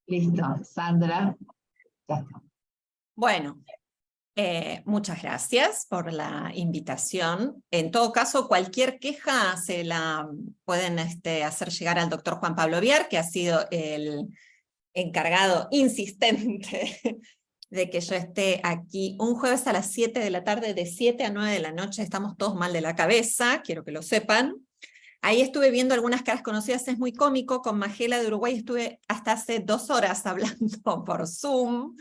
Listo, Sandra, ya está. Bueno, muchas gracias por la invitación. En todo caso, cualquier queja se la pueden hacer llegar al doctor Juan Pablo Viar, que ha sido el encargado insistente de que yo esté aquí un jueves a las 7 de la tarde, de 7 a 9 de la noche. Estamos todos mal de la cabeza, quiero que lo sepan. Ahí estuve viendo algunas caras conocidas, es muy cómico. Con Magela de Uruguay estuve hasta hace 2 horas hablando por Zoom.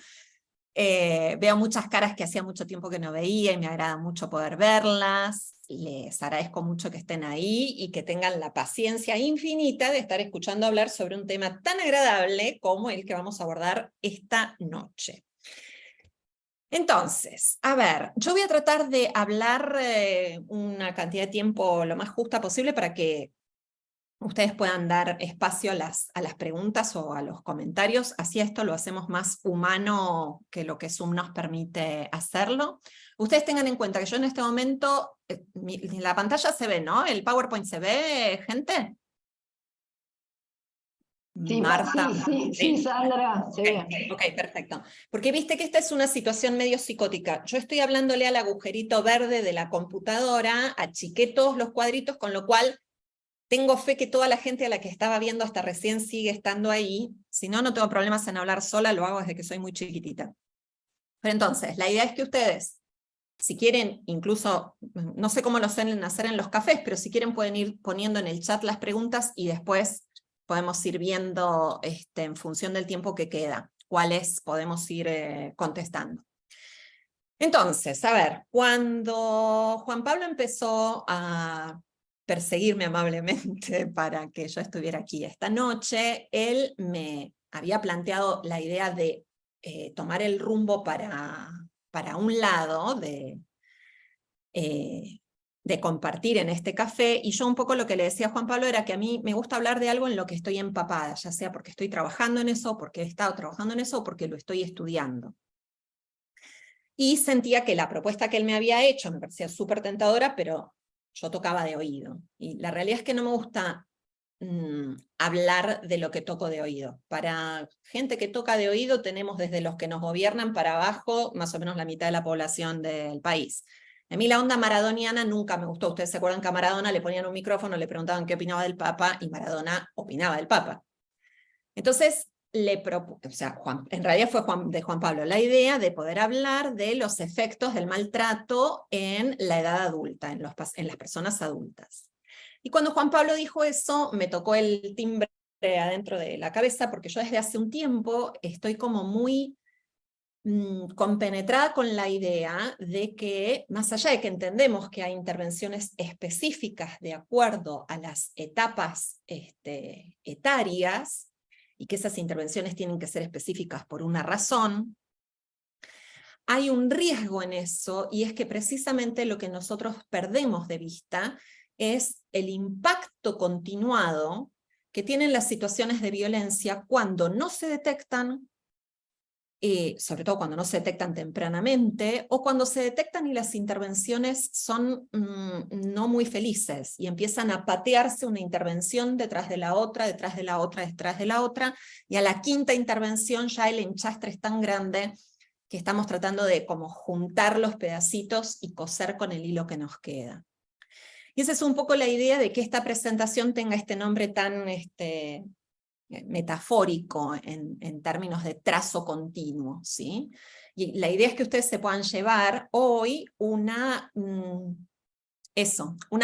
Veo muchas caras que hacía mucho tiempo que no veía y me agrada mucho poder verlas. Les agradezco mucho que estén ahí y que tengan la paciencia infinita de estar escuchando hablar sobre un tema tan agradable como el que vamos a abordar esta noche. Entonces, a ver, yo voy a tratar de hablar una cantidad de tiempo lo más justa posible para que ustedes puedan dar espacio a las preguntas o a los comentarios. Así esto lo hacemos más humano que lo que Zoom nos permite hacerlo. Ustedes tengan en cuenta que yo en este momento, la pantalla se ve, ¿no? ¿El PowerPoint se ve, gente? Sí, Marta. sí, Sandra, se ve. Ok, perfecto. Porque viste que esta es una situación medio psicótica. Yo estoy hablándole al agujerito verde de la computadora, achiqué todos los cuadritos, con lo cual tengo fe que toda la gente a la que estaba viendo hasta recién sigue estando ahí. Si no, no tengo problemas en hablar sola, lo hago desde que soy muy chiquitita. Pero entonces, la idea es que ustedes, si quieren, incluso, no sé cómo lo suelen hacer en los cafés, pero si quieren pueden ir poniendo en el chat las preguntas y después podemos ir viendo en función del tiempo que queda, cuáles podemos ir contestando. Entonces, a ver, cuando Juan Pablo empezó a perseguirme amablemente para que yo estuviera aquí esta noche, él me había planteado la idea de tomar el rumbo para un lado, de compartir en este café, y yo un poco lo que le decía a Juan Pablo era que a mí me gusta hablar de algo en lo que estoy empapada, ya sea porque estoy trabajando en eso, porque he estado trabajando en eso, o porque lo estoy estudiando. Y sentía que la propuesta que él me había hecho me parecía súper tentadora, pero yo tocaba de oído. Y la realidad es que no me gusta hablar de lo que toco de oído. Para gente que toca de oído tenemos desde los que nos gobiernan para abajo más o menos la mitad de la población del país. A mí la onda maradoniana nunca me gustó. Ustedes se acuerdan que a Maradona le ponían un micrófono, le preguntaban qué opinaba del Papa, y Maradona opinaba del Papa. Entonces, en realidad fue de Juan Pablo la idea de poder hablar de los efectos del maltrato en la edad adulta, en las personas adultas. Y cuando Juan Pablo dijo eso, me tocó el timbre adentro de la cabeza, porque yo desde hace un tiempo estoy como muy compenetrada con la idea de que, más allá de que entendemos que hay intervenciones específicas de acuerdo a las etapas etarias, y que esas intervenciones tienen que ser específicas por una razón, hay un riesgo en eso, y es que precisamente lo que nosotros perdemos de vista es el impacto continuado que tienen las situaciones de violencia cuando no se detectan, sobre todo cuando no se detectan tempranamente, o cuando se detectan y las intervenciones son no muy felices, y empiezan a patearse una intervención detrás de la otra, detrás de la otra, detrás de la otra, y a la quinta intervención ya el enchastre es tan grande que estamos tratando de como juntar los pedacitos y coser con el hilo que nos queda. Y esa es un poco la idea de que esta presentación tenga este nombre tan metafórico en términos de trazo continuo, ¿sí? Y la idea es que ustedes se puedan llevar hoy una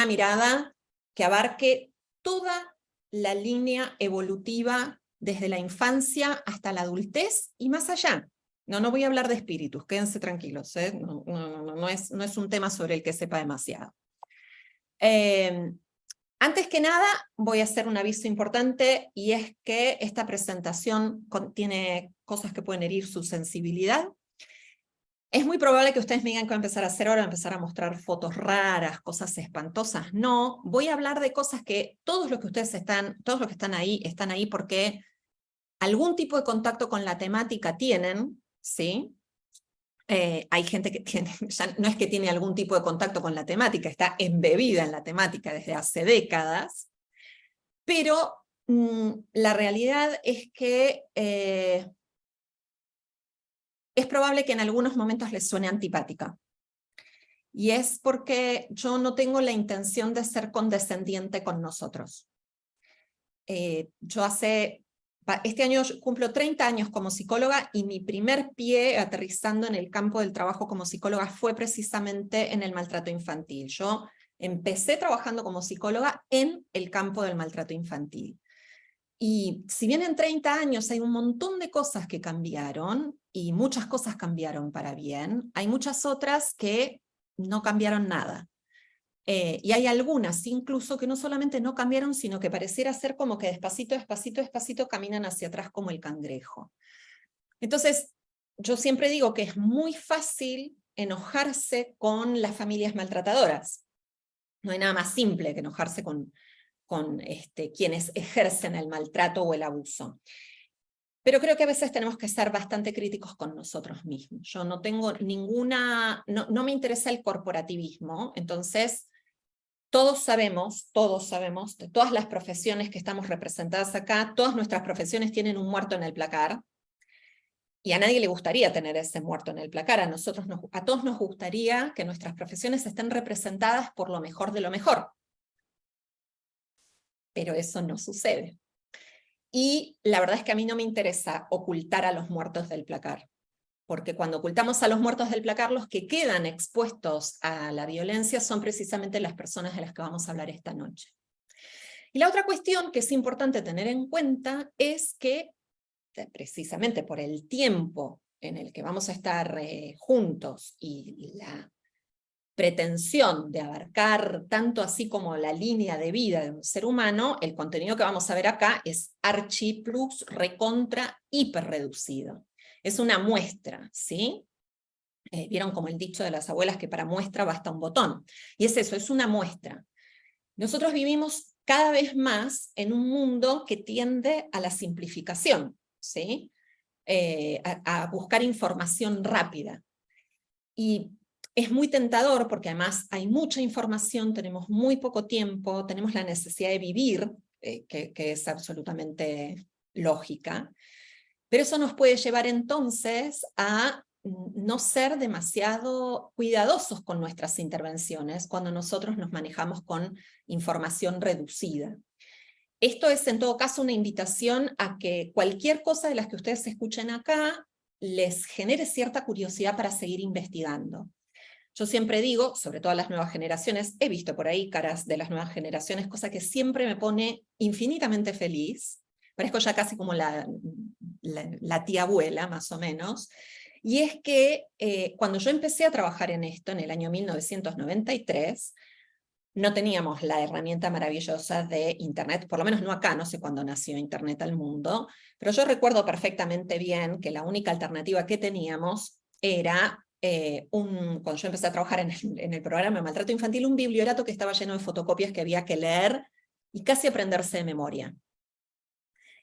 mirada que abarque toda la línea evolutiva desde la infancia hasta la adultez y más allá. No voy a hablar de espíritus, quédense tranquilos, ¿eh? No es un tema sobre el que sepa demasiado. Antes que nada, voy a hacer un aviso importante, y es que esta presentación contiene cosas que pueden herir su sensibilidad. Es muy probable que ustedes me digan qué voy a empezar a hacer ahora, empezar a mostrar fotos raras, cosas espantosas. No, voy a hablar de cosas que todos los que están ahí porque algún tipo de contacto con la temática tienen, ¿sí? Hay gente que ya no es que tiene algún tipo de contacto con la temática, está embebida en la temática desde hace décadas, pero La realidad es que es probable que en algunos momentos les suene antipática. Y es porque yo no tengo la intención de ser condescendiente con nosotros. Este año cumplo 30 años como psicóloga y mi primer pie aterrizando en el campo del trabajo como psicóloga fue precisamente en el maltrato infantil. Yo empecé trabajando como psicóloga en el campo del maltrato infantil. Y si bien en 30 años hay un montón de cosas que cambiaron, y muchas cosas cambiaron para bien, hay muchas otras que no cambiaron nada. Y hay algunas incluso que no solamente no cambiaron, sino que pareciera ser como que despacito, despacito, despacito caminan hacia atrás como el cangrejo. Entonces, yo siempre digo que es muy fácil enojarse con las familias maltratadoras. No hay nada más simple que enojarse con quienes ejercen el maltrato o el abuso. Pero creo que a veces tenemos que ser bastante críticos con nosotros mismos. Yo no tengo no me interesa el corporativismo, entonces todos sabemos, de todas las profesiones que estamos representadas acá, todas nuestras profesiones tienen un muerto en el placar, y a nadie le gustaría tener ese muerto en el placar. A todos nos gustaría que nuestras profesiones estén representadas por lo mejor de lo mejor. Pero eso no sucede. Y la verdad es que a mí no me interesa ocultar a los muertos del placar, porque cuando ocultamos a los muertos del placar, los que quedan expuestos a la violencia son precisamente las personas de las que vamos a hablar esta noche. Y la otra cuestión que es importante tener en cuenta es que, precisamente por el tiempo en el que vamos a estar juntos y la pretensión de abarcar tanto así como la línea de vida de un ser humano, el contenido que vamos a ver acá es archi plus recontra hiper reducido. Es una muestra, ¿sí? Vieron como el dicho de las abuelas que para muestra basta un botón. Y es eso, es una muestra. Nosotros vivimos cada vez más en un mundo que tiende a la simplificación, ¿sí? A buscar información rápida. Y es muy tentador porque además hay mucha información, tenemos muy poco tiempo, tenemos la necesidad de vivir, que es absolutamente lógica, pero eso nos puede llevar entonces a no ser demasiado cuidadosos con nuestras intervenciones cuando nosotros nos manejamos con información reducida. Esto es en todo caso una invitación a que cualquier cosa de las que ustedes escuchen acá les genere cierta curiosidad para seguir investigando. Yo siempre digo, sobre todo a las nuevas generaciones, he visto por ahí caras de las nuevas generaciones, cosa que siempre me pone infinitamente feliz. Parezco ya casi como la tía abuela, más o menos. Y es que cuando yo empecé a trabajar en esto, en el año 1993, no teníamos la herramienta maravillosa de Internet, por lo menos no acá, no sé cuándo nació Internet al mundo, pero yo recuerdo perfectamente bien que la única alternativa que teníamos era, cuando yo empecé a trabajar en el programa de maltrato infantil, un bibliorato que estaba lleno de fotocopias que había que leer y casi aprenderse de memoria.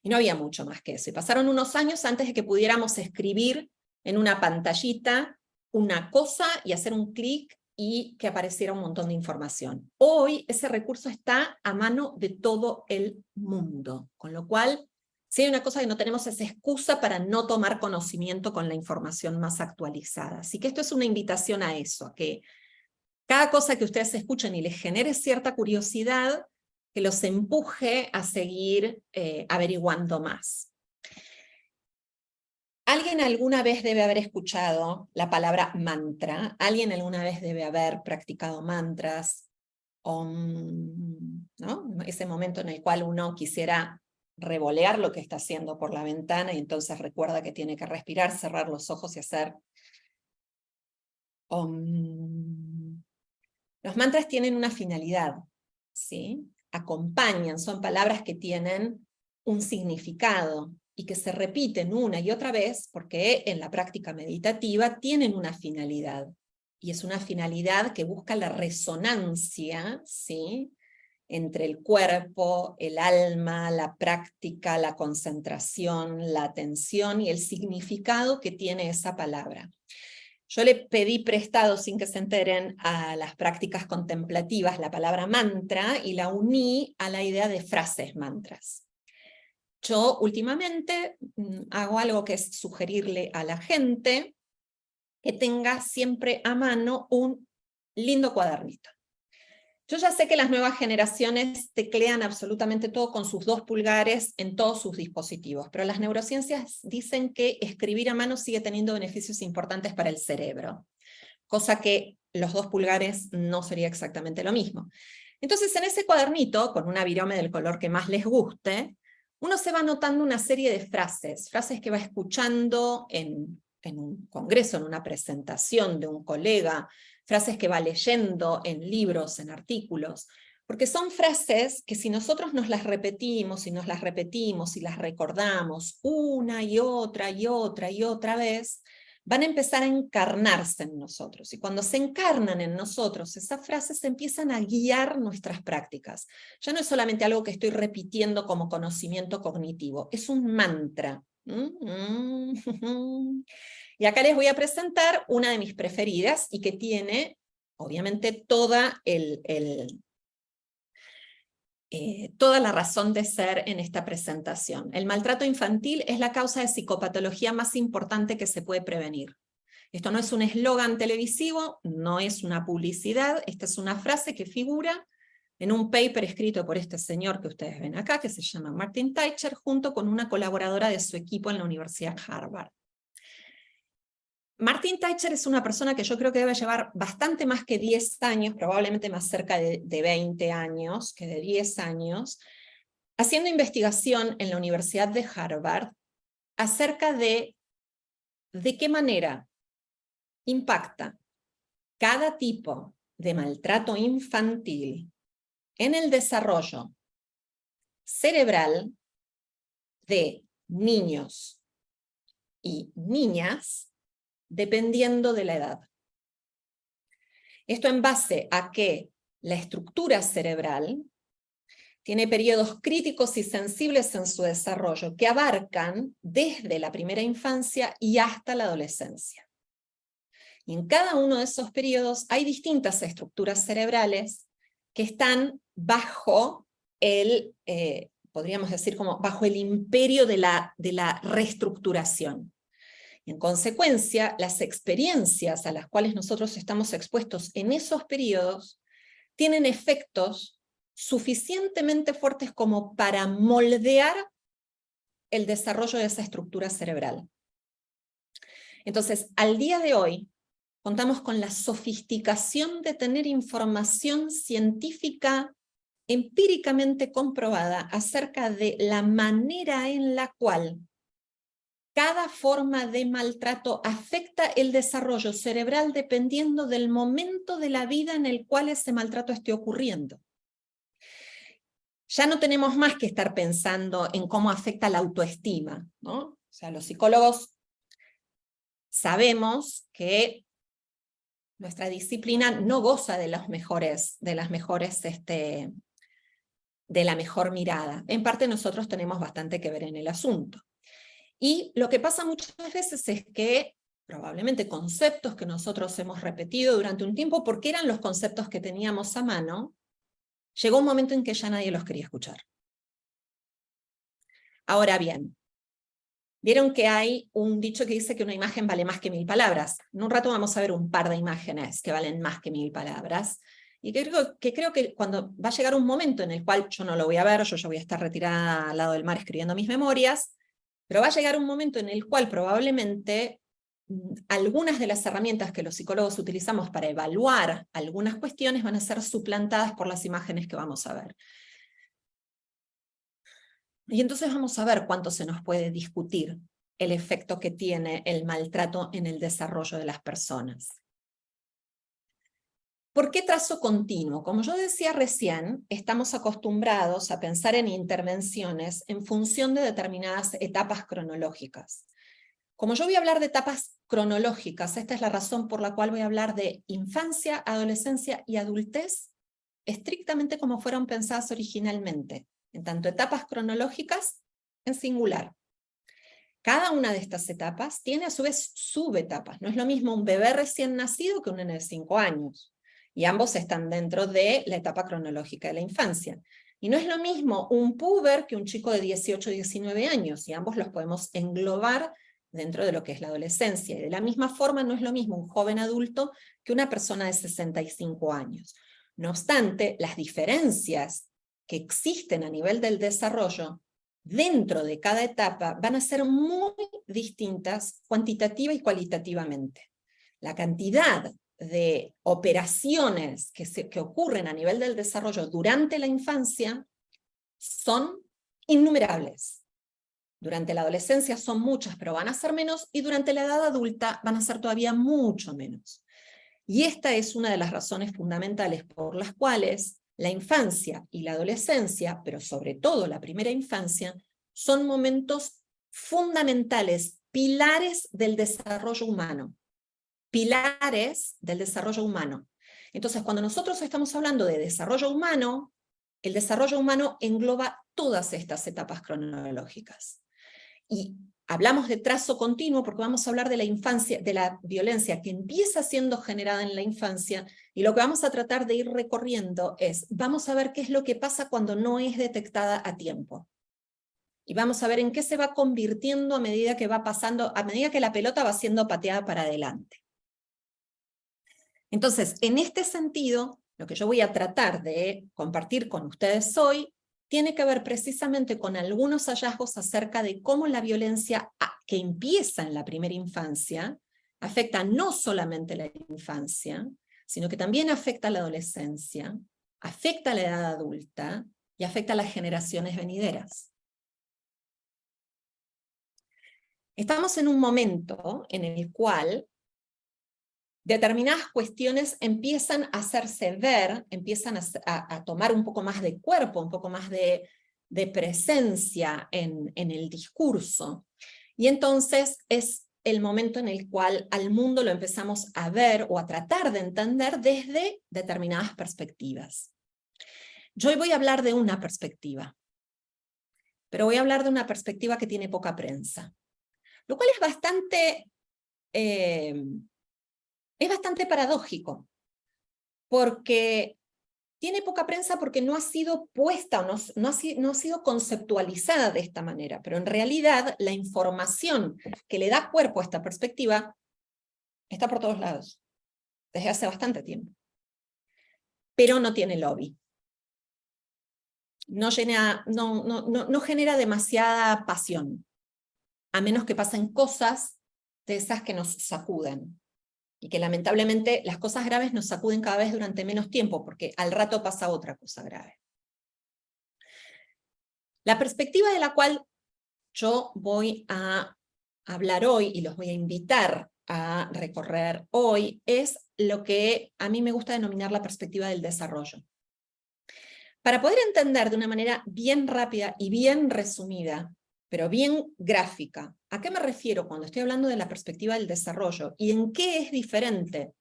Y no había mucho más que eso. Y pasaron unos años antes de que pudiéramos escribir en una pantallita una cosa y hacer un clic y que apareciera un montón de información. Hoy ese recurso está a mano de todo el mundo, con lo cual, si hay una cosa que no tenemos es excusa para no tomar conocimiento con la información más actualizada. Así que esto es una invitación a eso, a que cada cosa que ustedes escuchen y les genere cierta curiosidad, que los empuje a seguir averiguando más. ¿Alguien alguna vez debe haber escuchado la palabra mantra? ¿Alguien alguna vez debe haber practicado mantras? ¿No? Ese momento en el cual uno quisiera revolear lo que está haciendo por la ventana y entonces recuerda que tiene que respirar, cerrar los ojos y hacer Om. Los mantras tienen una finalidad, ¿sí? Acompañan, son palabras que tienen un significado y que se repiten una y otra vez porque en la práctica meditativa tienen una finalidad. Y es una finalidad que busca la resonancia, ¿sí?, entre el cuerpo, el alma, la práctica, la concentración, la atención y el significado que tiene esa palabra. Yo le pedí prestado, sin que se enteren, a las prácticas contemplativas la palabra mantra y la uní a la idea de frases mantras. Yo últimamente hago algo que es sugerirle a la gente que tenga siempre a mano un lindo cuadernito. Yo ya sé que las nuevas generaciones teclean absolutamente todo con sus 2 pulgares en todos sus dispositivos, pero las neurociencias dicen que escribir a mano sigue teniendo beneficios importantes para el cerebro, cosa que los 2 pulgares no sería exactamente lo mismo. Entonces, en ese cuadernito, con una virome del color que más les guste, uno se va anotando una serie de frases que va escuchando en un congreso, en una presentación de un colega, frases que va leyendo en libros, en artículos, porque son frases que si nosotros nos las repetimos y nos las repetimos y las recordamos una y otra y otra y otra vez, van a empezar a encarnarse en nosotros. Y cuando se encarnan en nosotros, esas frases empiezan a guiar nuestras prácticas. Ya no es solamente algo que estoy repitiendo como conocimiento cognitivo, es un mantra. Y acá les voy a presentar una de mis preferidas y que tiene, obviamente, toda la razón de ser en esta presentación. El maltrato infantil es la causa de psicopatología más importante que se puede prevenir. Esto no es un eslogan televisivo, no es una publicidad, esta es una frase que figura en un paper escrito por este señor que ustedes ven acá, que se llama Martin Teicher, junto con una colaboradora de su equipo en la Universidad Harvard. Martin Teicher es una persona que yo creo que debe llevar bastante más que 10 años, probablemente más cerca de 20 años que de 10 años, haciendo investigación en la Universidad de Harvard acerca de qué manera impacta cada tipo de maltrato infantil en el desarrollo cerebral de niños y niñas, dependiendo de la edad. Esto en base a que la estructura cerebral tiene periodos críticos y sensibles en su desarrollo que abarcan desde la primera infancia y hasta la adolescencia. Y en cada uno de esos periodos hay distintas estructuras cerebrales que están bajo podríamos decir, como bajo el imperio de la reestructuración. En consecuencia, las experiencias a las cuales nosotros estamos expuestos en esos periodos tienen efectos suficientemente fuertes como para moldear el desarrollo de esa estructura cerebral. Entonces, al día de hoy, contamos con la sofisticación de tener información científica empíricamente comprobada acerca de la manera en la cual cada forma de maltrato afecta el desarrollo cerebral dependiendo del momento de la vida en el cual ese maltrato esté ocurriendo. Ya no tenemos más que estar pensando en cómo afecta la autoestima, ¿no? O sea, los psicólogos sabemos que nuestra disciplina no goza de la mejor mirada. En parte nosotros tenemos bastante que ver en el asunto. Y lo que pasa muchas veces es que probablemente conceptos que nosotros hemos repetido durante un tiempo porque eran los conceptos que teníamos a mano, llegó un momento en que ya nadie los quería escuchar. Ahora bien, vieron que hay un dicho que dice que una imagen vale más que 1000 palabras. En un rato vamos a ver un par de imágenes que valen más que 1000 palabras. Y creo que cuando va a llegar un momento en el cual yo no lo voy a ver, yo ya voy a estar retirada al lado del mar escribiendo mis memorias, pero va a llegar un momento en el cual probablemente algunas de las herramientas que los psicólogos utilizamos para evaluar algunas cuestiones van a ser suplantadas por las imágenes que vamos a ver. Y entonces vamos a ver cuánto se nos puede discutir el efecto que tiene el maltrato en el desarrollo de las personas. ¿Por qué trazo continuo? Como yo decía recién, estamos acostumbrados a pensar en intervenciones en función de determinadas etapas cronológicas. Como yo voy a hablar de etapas cronológicas, esta es la razón por la cual voy a hablar de infancia, adolescencia y adultez, estrictamente como fueron pensadas originalmente, en tanto etapas cronológicas en singular. Cada una de estas etapas tiene a su vez subetapas. No es lo mismo un bebé recién nacido que un nene de 5 años. Y ambos están dentro de la etapa cronológica de la infancia. Y no es lo mismo un puber que un chico de 18 o 19 años, y ambos los podemos englobar dentro de lo que es la adolescencia. Y de la misma forma no es lo mismo un joven adulto que una persona de 65 años. No obstante, las diferencias que existen a nivel del desarrollo dentro de cada etapa van a ser muy distintas cuantitativa y cualitativamente. La cantidad de operaciones que ocurren a nivel del desarrollo durante la infancia son innumerables. Durante la adolescencia son muchas, pero van a ser menos, y durante la edad adulta van a ser todavía mucho menos. Y esta es una de las razones fundamentales por las cuales la infancia y la adolescencia, pero sobre todo la primera infancia, son momentos fundamentales, pilares del desarrollo humano. Pilares del desarrollo humano. Entonces, cuando nosotros estamos hablando de desarrollo humano, el desarrollo humano engloba todas estas etapas cronológicas. Y hablamos de trazo continuo porque vamos a hablar de la infancia, de la violencia que empieza siendo generada en la infancia, y lo que vamos a tratar de ir recorriendo es, vamos a ver qué es lo que pasa cuando no es detectada a tiempo. Y vamos a ver en qué se va convirtiendo a medida que va pasando, a medida que la pelota va siendo pateada para adelante. Entonces, en este sentido, lo que yo voy a tratar de compartir con ustedes hoy tiene que ver precisamente con algunos hallazgos acerca de cómo la violencia que empieza en la primera infancia afecta no solamente la infancia, sino que también afecta a la adolescencia, afecta a la edad adulta y afecta a las generaciones venideras. Estamos en un momento en el cual determinadas cuestiones empiezan a hacerse ver, empiezan a tomar un poco más de cuerpo, un poco más de presencia en el discurso. Y entonces es el momento en el cual al mundo lo empezamos a ver o a tratar de entender desde determinadas perspectivas. Yo hoy voy a hablar de una perspectiva, pero voy a hablar de una perspectiva que tiene poca prensa, lo cual es bastante paradójico, porque tiene poca prensa porque no ha sido puesta, no ha sido conceptualizada de esta manera, pero en realidad la información que le da cuerpo a esta perspectiva está por todos lados, desde hace bastante tiempo. Pero no tiene lobby. No genera demasiada pasión, a menos que pasen cosas de esas que nos sacuden. Y que lamentablemente las cosas graves nos sacuden cada vez durante menos tiempo, porque al rato pasa otra cosa grave. La perspectiva de la cual yo voy a hablar hoy y los voy a invitar a recorrer hoy es lo que a mí me gusta denominar la perspectiva del desarrollo. Para poder entender de una manera bien rápida y bien resumida, pero bien gráfica, ¿a qué me refiero cuando estoy hablando de la perspectiva del desarrollo? ¿Y en qué es diferente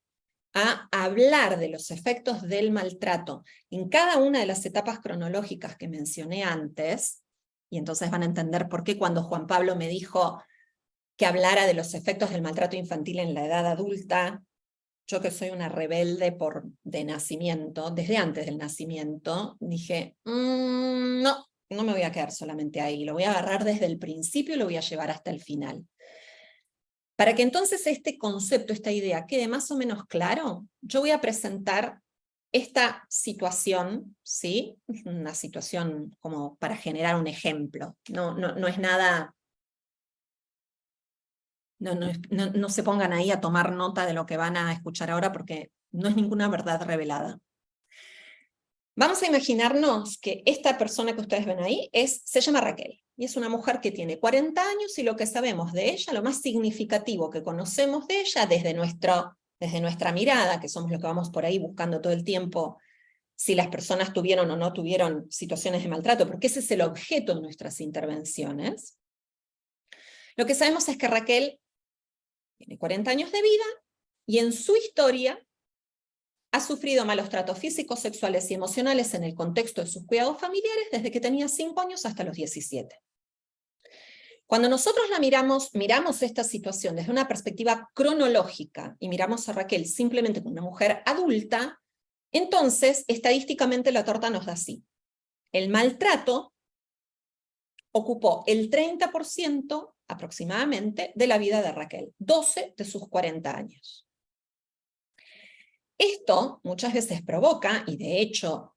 a hablar de los efectos del maltrato en cada una de las etapas cronológicas que mencioné antes? Y entonces van a entender por qué cuando Juan Pablo me dijo que hablara de los efectos del maltrato infantil en la edad adulta, yo que soy una rebelde de nacimiento, desde antes del nacimiento, dije, no me voy a quedar solamente ahí, lo voy a agarrar desde el principio y lo voy a llevar hasta el final. Para que entonces este concepto, esta idea quede más o menos claro, yo voy a presentar esta situación, ¿sí? Una situación como para generar un ejemplo. No es nada... No se pongan ahí a tomar nota de lo que van a escuchar ahora porque no es ninguna verdad revelada. Vamos a imaginarnos que esta persona que ustedes ven ahí se llama Raquel, y es una mujer que tiene 40 años y lo que sabemos de ella, lo más significativo que conocemos de ella desde nuestra mirada, que somos los que vamos por ahí buscando todo el tiempo si las personas tuvieron o no tuvieron situaciones de maltrato, porque ese es el objeto de nuestras intervenciones. Lo que sabemos es que Raquel tiene 40 años de vida y en su historia ha sufrido malos tratos físicos, sexuales y emocionales en el contexto de sus cuidados familiares desde que tenía 5 años hasta los 17. Cuando nosotros miramos esta situación desde una perspectiva cronológica y miramos a Raquel simplemente como una mujer adulta, entonces estadísticamente la torta nos da así. el maltrato ocupó el 30% aproximadamente de la vida de Raquel, 12 de sus 40 años. Esto muchas veces provoca, y de hecho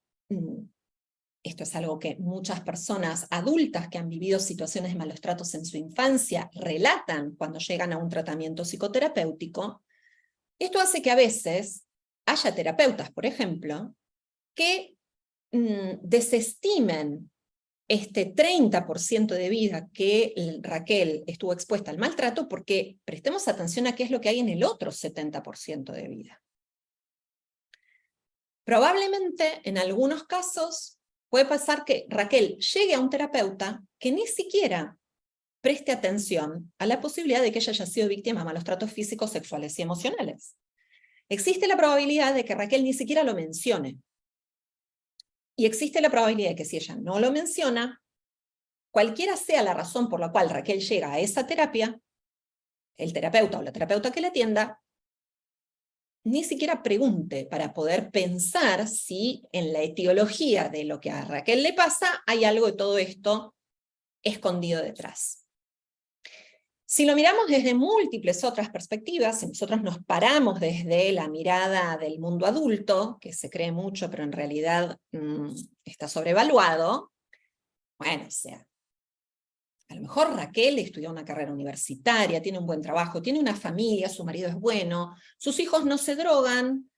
esto es algo que muchas personas adultas que han vivido situaciones de malos tratos en su infancia relatan cuando llegan a un tratamiento psicoterapéutico. Esto hace que a veces haya terapeutas, por ejemplo, que desestimen este 30% de vida que Raquel estuvo expuesta al maltrato, porque prestemos atención a qué es lo que hay en el otro 70% de vida. Probablemente, en algunos casos, puede pasar que Raquel llegue a un terapeuta que ni siquiera preste atención a la posibilidad de que ella haya sido víctima de malos tratos físicos, sexuales y emocionales. Existe la probabilidad de que Raquel ni siquiera lo mencione. Y existe la probabilidad de que si ella no lo menciona, cualquiera sea la razón por la cual Raquel llega a esa terapia, el terapeuta o la terapeuta que la atienda, ni siquiera pregunte para poder pensar si en la etiología de lo que a Raquel le pasa hay algo de todo esto escondido detrás. Si lo miramos desde múltiples otras perspectivas, si nosotros nos paramos desde la mirada del mundo adulto, que se cree mucho pero en realidad está sobrevaluado, bueno, o sea, a lo mejor Raquel estudió una carrera universitaria, tiene un buen trabajo, tiene una familia, su marido es bueno, sus hijos no se drogan,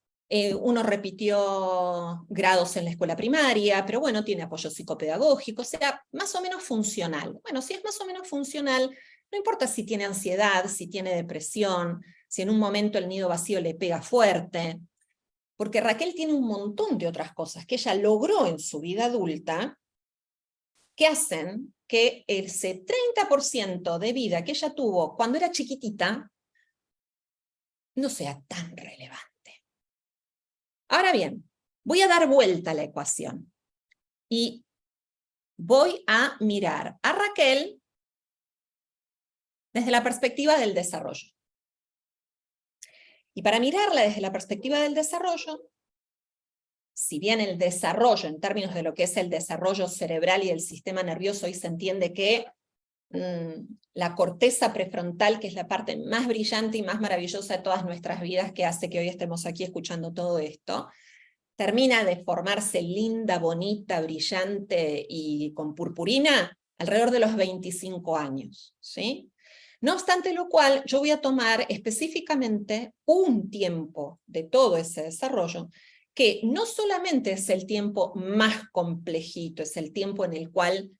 uno repitió grados en la escuela primaria, pero bueno, tiene apoyo psicopedagógico, o sea, más o menos funcional. Bueno, si es más o menos funcional, no importa si tiene ansiedad, si tiene depresión, si en un momento el nido vacío le pega fuerte, porque Raquel tiene un montón de otras cosas que ella logró en su vida adulta, que hacen que ese 30% de vida que ella tuvo cuando era chiquitita no sea tan relevante. Ahora bien, voy a dar vuelta a la ecuación y voy a mirar a Raquel desde la perspectiva del desarrollo. Y para mirarla desde la perspectiva del desarrollo, si bien el desarrollo, en términos de lo que es el desarrollo cerebral y del sistema nervioso, hoy se entiende que la corteza prefrontal, que es la parte más brillante y más maravillosa de todas nuestras vidas, que hace que hoy estemos aquí escuchando todo esto, termina de formarse linda, bonita, brillante y con purpurina alrededor de los 25 años, ¿sí? No obstante lo cual, yo voy a tomar específicamente un tiempo de todo ese desarrollo, que no solamente es el tiempo más complejito, es el tiempo en el cual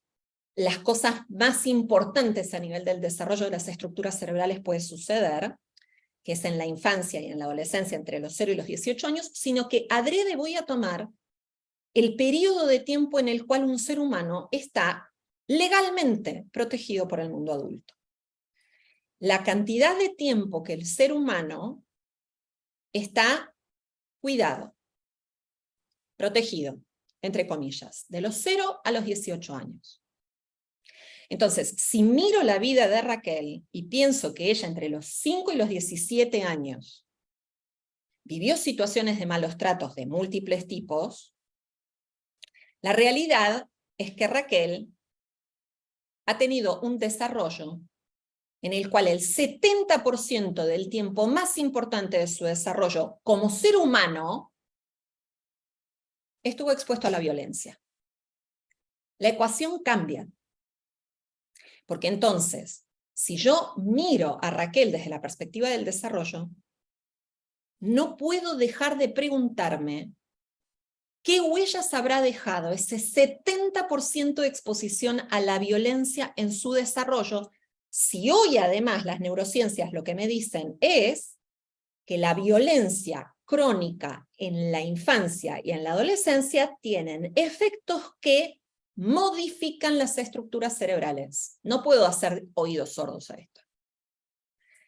las cosas más importantes a nivel del desarrollo de las estructuras cerebrales puede suceder, que es en la infancia y en la adolescencia entre los 0 y los 18 años, sino que adrede voy a tomar el periodo de tiempo en el cual un ser humano está legalmente protegido por el mundo adulto. La cantidad de tiempo que el ser humano está cuidado, protegido, entre comillas, de los 0 a los 18 años. Entonces, si miro la vida de Raquel y pienso que ella entre los 5 y los 17 años vivió situaciones de malos tratos de múltiples tipos, la realidad es que Raquel ha tenido un desarrollo en el cual el 70% del tiempo más importante de su desarrollo como ser humano estuvo expuesto a la violencia. La ecuación cambia. Porque entonces, si yo miro a Raquel desde la perspectiva del desarrollo, no puedo dejar de preguntarme qué huellas habrá dejado ese 70% de exposición a la violencia en su desarrollo, si hoy además las neurociencias lo que me dicen es que la violencia crónica en la infancia y en la adolescencia tienen efectos que modifican las estructuras cerebrales. No puedo hacer oídos sordos a esto.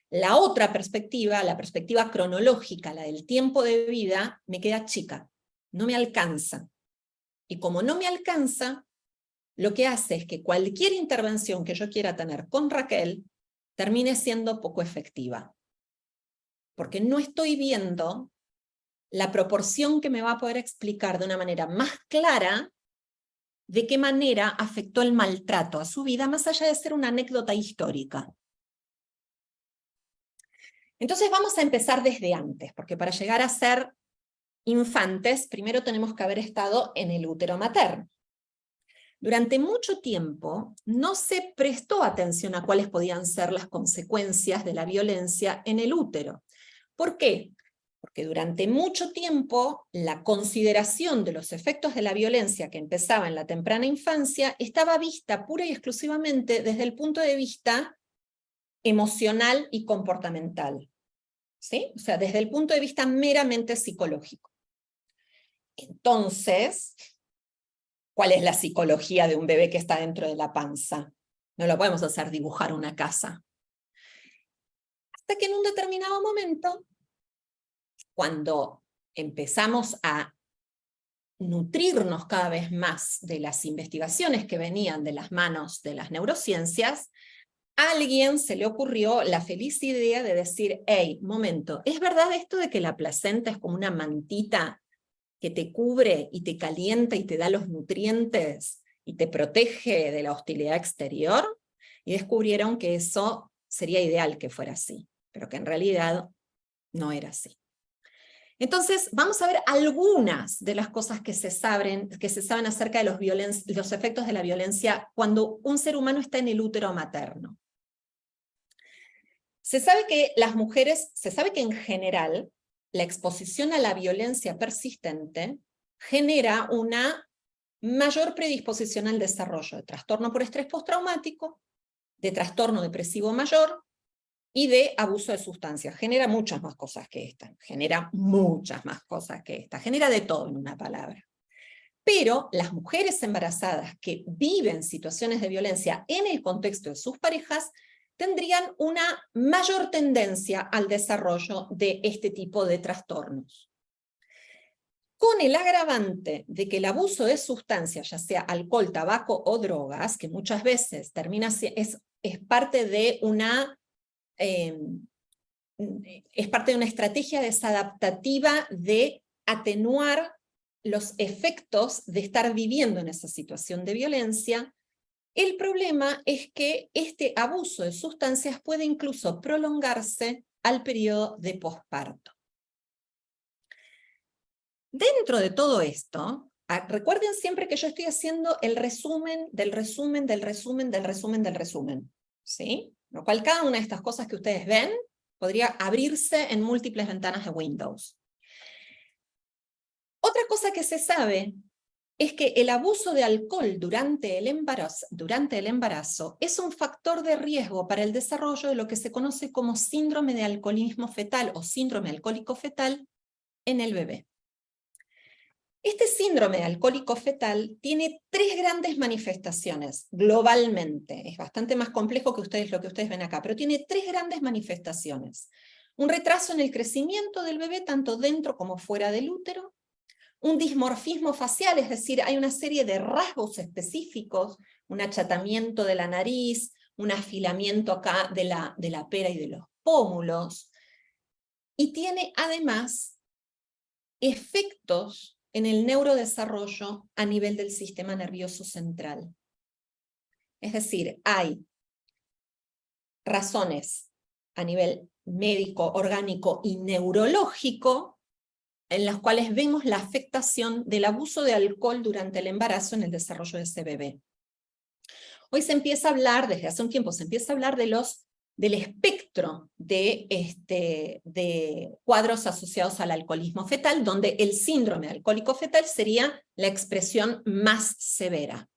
La otra perspectiva, la perspectiva cronológica, la del tiempo de vida, me queda chica, no me alcanza. Y como no me alcanza, lo que hace es que cualquier intervención que yo quiera tener con Raquel termine siendo poco efectiva. Porque no estoy viendo la proporción que me va a poder explicar de una manera más clara de qué manera afectó el maltrato a su vida, más allá de ser una anécdota histórica. Entonces vamos a empezar desde antes, porque para llegar a ser infantes, primero tenemos que haber estado en el útero materno. Durante mucho tiempo no se prestó atención a cuáles podían ser las consecuencias de la violencia en el útero. ¿Por qué? Porque durante mucho tiempo la consideración de los efectos de la violencia que empezaba en la temprana infancia estaba vista pura y exclusivamente desde el punto de vista emocional y comportamental, ¿sí? O sea, desde el punto de vista meramente psicológico. Entonces, ¿cuál es la psicología de un bebé que está dentro de la panza? No lo podemos hacer dibujar una casa. Hasta que en un determinado momento, cuando empezamos a nutrirnos cada vez más de las investigaciones que venían de las manos de las neurociencias, a alguien se le ocurrió la feliz idea de decir, hey, momento, ¿es verdad esto de que la placenta es como una mantita que te cubre y te calienta y te da los nutrientes y te protege de la hostilidad exterior? Y descubrieron que eso sería ideal que fuera así, pero que en realidad no era así. Entonces, vamos a ver algunas de las cosas que se saben acerca de los efectos de la violencia cuando un ser humano está en el útero materno. Se sabe que en general la exposición a la violencia persistente genera una mayor predisposición al desarrollo de trastorno por estrés postraumático, de trastorno depresivo mayor y de abuso de sustancias. Genera muchas más cosas que esta, genera de todo en una palabra. Pero las mujeres embarazadas que viven situaciones de violencia en el contexto de sus parejas tendrían una mayor tendencia al desarrollo de este tipo de trastornos. Con el agravante de que el abuso de sustancias, ya sea alcohol, tabaco o drogas, que muchas veces es parte de una estrategia desadaptativa de atenuar los efectos de estar viviendo en esa situación de violencia. El problema es que este abuso de sustancias puede incluso prolongarse al periodo de posparto. Dentro de todo esto, recuerden siempre que yo estoy haciendo el resumen del resumen del resumen del resumen del resumen, ¿sí? Lo cual cada una de estas cosas que ustedes ven podría abrirse en múltiples ventanas de Windows. Otra cosa que se sabe es que el abuso de alcohol durante el embarazo es un factor de riesgo para el desarrollo de lo que se conoce como síndrome de alcoholismo fetal o síndrome alcohólico fetal en el bebé. Este síndrome alcohólico fetal tiene 3 grandes manifestaciones globalmente. Es bastante más complejo que lo que ustedes ven acá, pero tiene 3 grandes manifestaciones. Un retraso en el crecimiento del bebé, tanto dentro como fuera del útero. Un dismorfismo facial, es decir, hay una serie de rasgos específicos, un achatamiento de la nariz, un afilamiento acá de la pera y de los pómulos. Y tiene además efectos en el neurodesarrollo a nivel del sistema nervioso central. Es decir, hay razones a nivel médico, orgánico y neurológico en las cuales vemos la afectación del abuso de alcohol durante el embarazo en el desarrollo de ese bebé. Hoy se empieza a hablar, desde hace un tiempo se empieza a hablar del espectro de cuadros asociados al alcoholismo fetal, donde el síndrome alcohólico fetal sería la expresión más severa.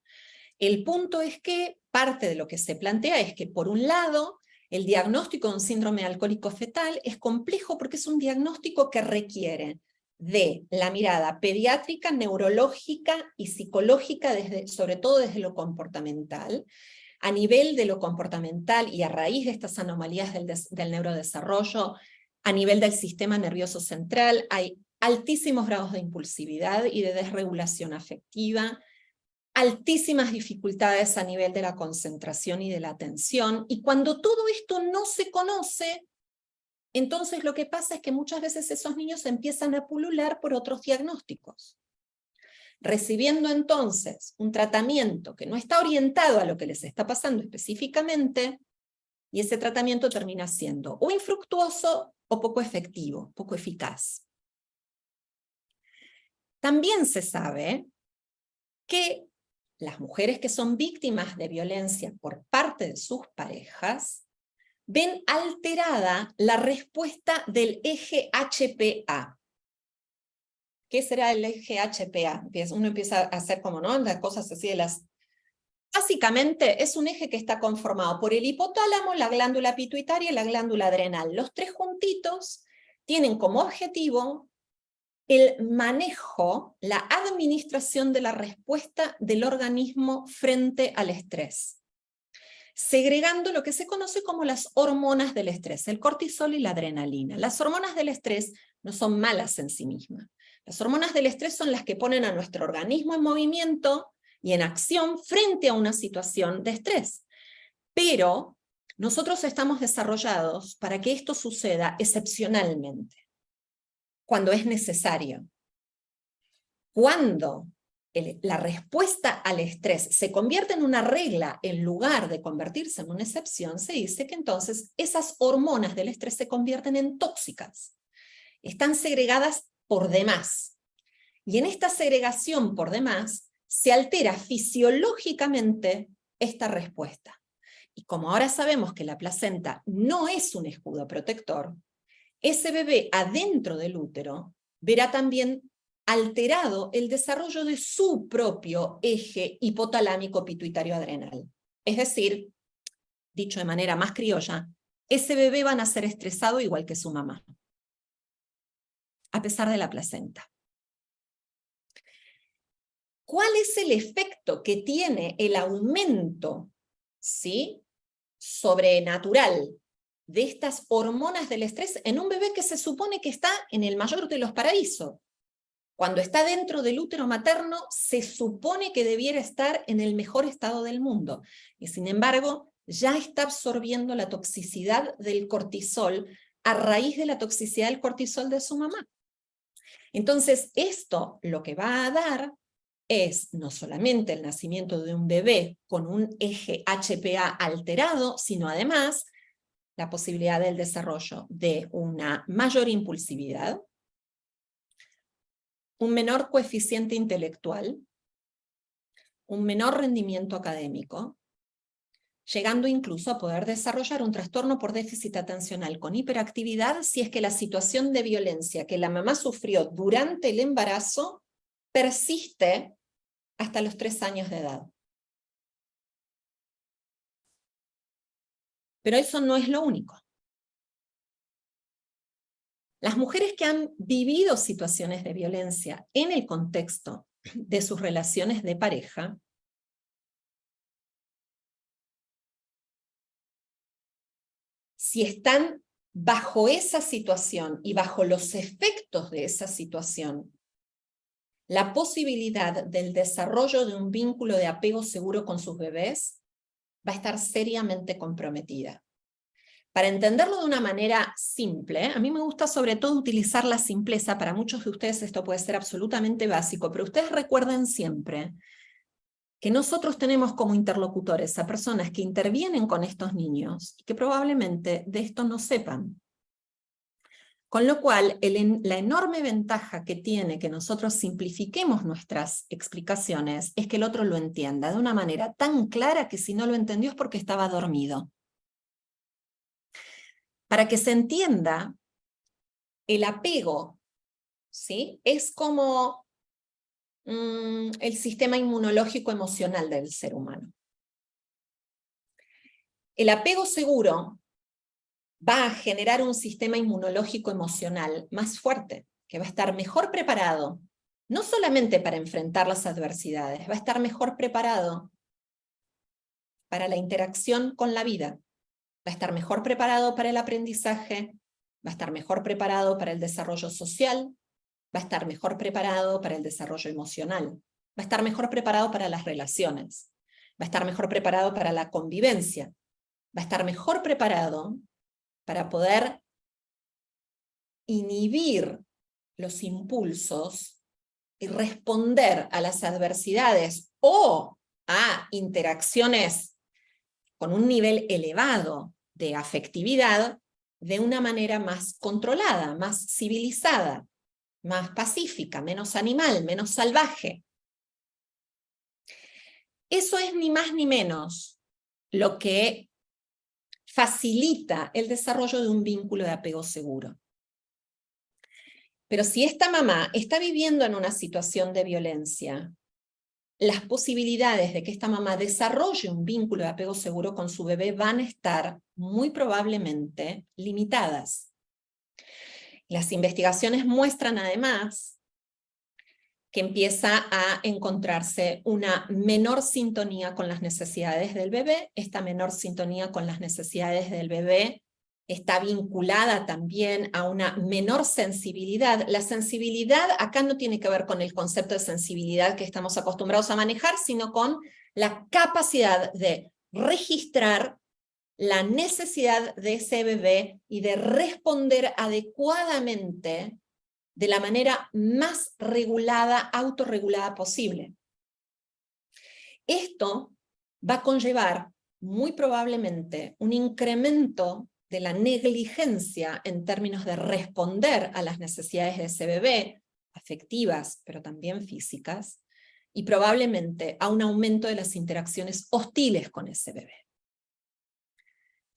El punto es que parte de lo que se plantea es que, por un lado, el diagnóstico de un síndrome alcohólico fetal es complejo porque es un diagnóstico que requiere de la mirada pediátrica, neurológica y psicológica, sobre todo desde lo comportamental. A nivel de lo comportamental y a raíz de estas anomalías del neurodesarrollo, a nivel del sistema nervioso central, hay altísimos grados de impulsividad y de desregulación afectiva, altísimas dificultades a nivel de la concentración y de la atención, y cuando todo esto no se conoce, entonces lo que pasa es que muchas veces esos niños empiezan a pulular por otros diagnósticos. recibiendo entonces un tratamiento que no está orientado a lo que les está pasando específicamente, y ese tratamiento termina siendo o infructuoso o poco efectivo, poco eficaz. También se sabe que las mujeres que son víctimas de violencia por parte de sus parejas ven alterada la respuesta del eje HPA. ¿Qué será el eje HPA? Uno empieza a hacer como, ¿no?, las cosas así de las... Básicamente es un eje que está conformado por el hipotálamo, la glándula pituitaria y la glándula adrenal. Los tres juntitos tienen como objetivo el manejo, la administración de la respuesta del organismo frente al estrés, segregando lo que se conoce como las hormonas del estrés, el cortisol y la adrenalina. Las hormonas del estrés no son malas en sí mismas. Las hormonas del estrés son las que ponen a nuestro organismo en movimiento y en acción frente a una situación de estrés. Pero nosotros estamos desarrollados para que esto suceda excepcionalmente, cuando es necesario. Cuando la respuesta al estrés se convierte en una regla en lugar de convertirse en una excepción, se dice que entonces esas hormonas del estrés se convierten en tóxicas. Están segregadas por demás. Y en esta segregación por demás se altera fisiológicamente esta respuesta. Y como ahora sabemos que la placenta no es un escudo protector, ese bebé adentro del útero verá también alterado el desarrollo de su propio eje hipotalámico pituitario adrenal. Es decir, dicho de manera más criolla, ese bebé va a nacer estresado igual que su mamá, a pesar de la placenta. ¿Cuál es el efecto que tiene el aumento, ¿sí?, sobrenatural de estas hormonas del estrés en un bebé que se supone que está en el mayor de los paraísos? Cuando está dentro del útero materno, se supone que debiera estar en el mejor estado del mundo. Y sin embargo, ya está absorbiendo la toxicidad del cortisol a raíz de la toxicidad del cortisol de su mamá. Entonces, esto lo que va a dar es no solamente el nacimiento de un bebé con un eje HPA alterado, sino además la posibilidad del desarrollo de una mayor impulsividad, un menor coeficiente intelectual, un menor rendimiento académico, llegando incluso a poder desarrollar un trastorno por déficit atencional con hiperactividad si es que la situación de violencia que la mamá sufrió durante el embarazo persiste hasta los 3 años de edad. Pero eso no es lo único. Las mujeres que han vivido situaciones de violencia en el contexto de sus relaciones de pareja, si están bajo esa situación y bajo los efectos de esa situación, la posibilidad del desarrollo de un vínculo de apego seguro con sus bebés va a estar seriamente comprometida. Para entenderlo de una manera simple, a mí me gusta sobre todo utilizar la simpleza. Para muchos de ustedes esto puede ser absolutamente básico, pero ustedes recuerden siempre que nosotros tenemos como interlocutores a personas que intervienen con estos niños y que probablemente de esto no sepan. Con lo cual, la enorme ventaja que tiene que nosotros simplifiquemos nuestras explicaciones es que el otro lo entienda de una manera tan clara que si no lo entendió es porque estaba dormido. Para que se entienda, el apego, ¿sí?, es como el sistema inmunológico emocional del ser humano. El apego seguro va a generar un sistema inmunológico emocional más fuerte, que va a estar mejor preparado, no solamente para enfrentar las adversidades, va a estar mejor preparado para la interacción con la vida, va a estar mejor preparado para el aprendizaje, va a estar mejor preparado para el desarrollo social, va a estar mejor preparado para el desarrollo emocional, va a estar mejor preparado para las relaciones, va a estar mejor preparado para la convivencia, va a estar mejor preparado para poder inhibir los impulsos y responder a las adversidades o a interacciones con un nivel elevado de afectividad de una manera más controlada, más civilizada, más pacífica, menos animal, menos salvaje. Eso es ni más ni menos lo que facilita el desarrollo de un vínculo de apego seguro. Pero si esta mamá está viviendo en una situación de violencia, las posibilidades de que esta mamá desarrolle un vínculo de apego seguro con su bebé van a estar muy probablemente limitadas. Las investigaciones muestran además que empieza a encontrarse una menor sintonía con las necesidades del bebé. Esta menor sintonía con las necesidades del bebé está vinculada también a una menor sensibilidad. La sensibilidad acá no tiene que ver con el concepto de sensibilidad que estamos acostumbrados a manejar, sino con la capacidad de registrar la necesidad de ese bebé y de responder adecuadamente de la manera más regulada, autorregulada posible. Esto va a conllevar muy probablemente un incremento de la negligencia en términos de responder a las necesidades de ese bebé, afectivas, pero también físicas, y probablemente a un aumento de las interacciones hostiles con ese bebé.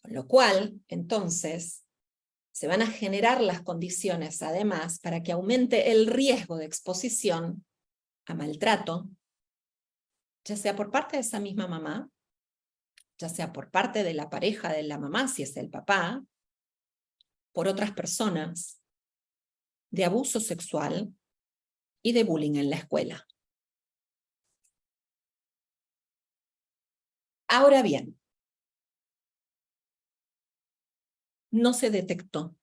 Con lo cual, entonces, se van a generar las condiciones, además, para que aumente el riesgo de exposición a maltrato, ya sea por parte de esa misma mamá, ya sea por parte de la pareja de la mamá, si es el papá, por otras personas, de abuso sexual y de bullying en la escuela. Ahora bien, no se detectó,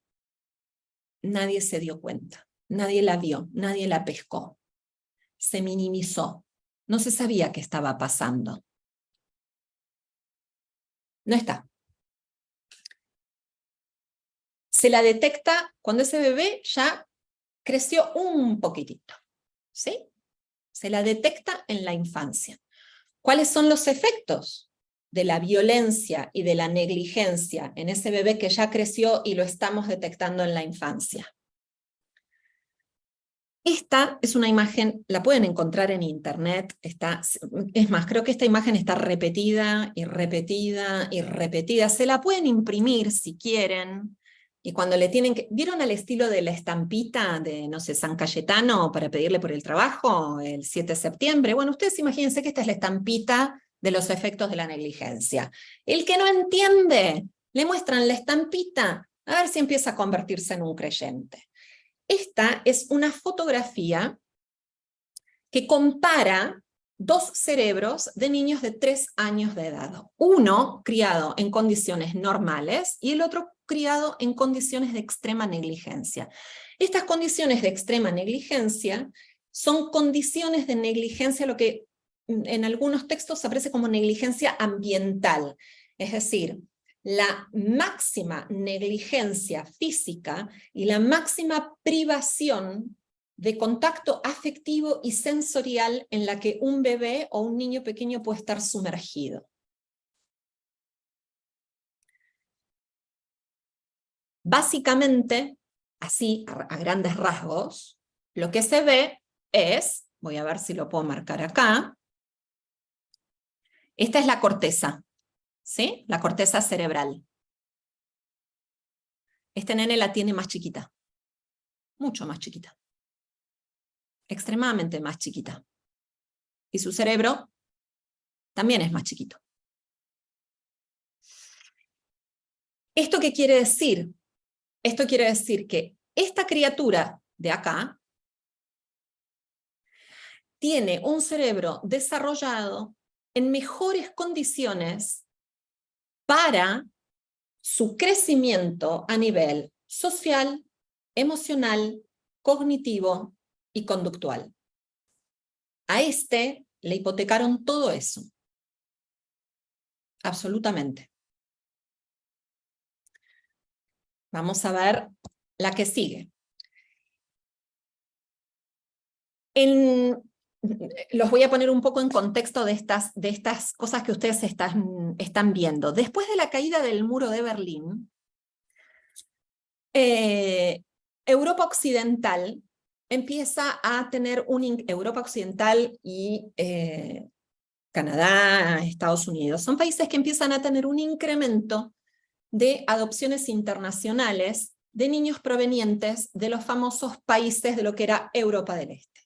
nadie se dio cuenta, nadie la vio, nadie la pescó, se minimizó, no se sabía qué estaba pasando. No está. Se la detecta cuando ese bebé ya creció un poquitito, ¿sí? Se la detecta en la infancia. ¿Cuáles son los efectos de la violencia y de la negligencia en ese bebé que ya creció y lo estamos detectando en la infancia? Esta es una imagen, la pueden encontrar en internet, es más, creo que esta imagen está repetida y repetida y repetida. Se la pueden imprimir si quieren, y cuando le tienen que... ¿Vieron al estilo de la estampita de, no sé, San Cayetano para pedirle por el trabajo el 7 de septiembre? Bueno, ustedes imagínense que esta es la estampita de los efectos de la negligencia. El que no entiende, le muestran la estampita, a ver si empieza a convertirse en un creyente. Esta es una fotografía que compara dos cerebros de niños de 3 años de edad. Uno criado en condiciones normales y el otro criado en condiciones de extrema negligencia. Estas condiciones de extrema negligencia son condiciones de negligencia, lo que en algunos textos aparece como negligencia ambiental, es decir, la máxima negligencia física y la máxima privación de contacto afectivo y sensorial en la que un bebé o un niño pequeño puede estar sumergido. Básicamente, así a grandes rasgos, lo que se ve es, voy a ver si lo puedo marcar acá, esta es la corteza, ¿sí? La corteza cerebral. Este nene la tiene más chiquita, mucho más chiquita, extremadamente más chiquita. Y su cerebro también es más chiquito. ¿Esto qué quiere decir? Esto quiere decir que esta criatura de acá tiene un cerebro desarrollado en mejores condiciones para su crecimiento a nivel social, emocional, cognitivo y conductual. A este le hipotecaron todo eso. Absolutamente. Vamos a ver la que sigue. Los voy a poner un poco en contexto de estas cosas que ustedes están viendo. Después de la caída del muro de Berlín, Europa Occidental empieza a tener Europa Occidental y Canadá, Estados Unidos, son países que empiezan a tener un incremento de adopciones internacionales de niños provenientes de los famosos países de lo que era Europa del Este.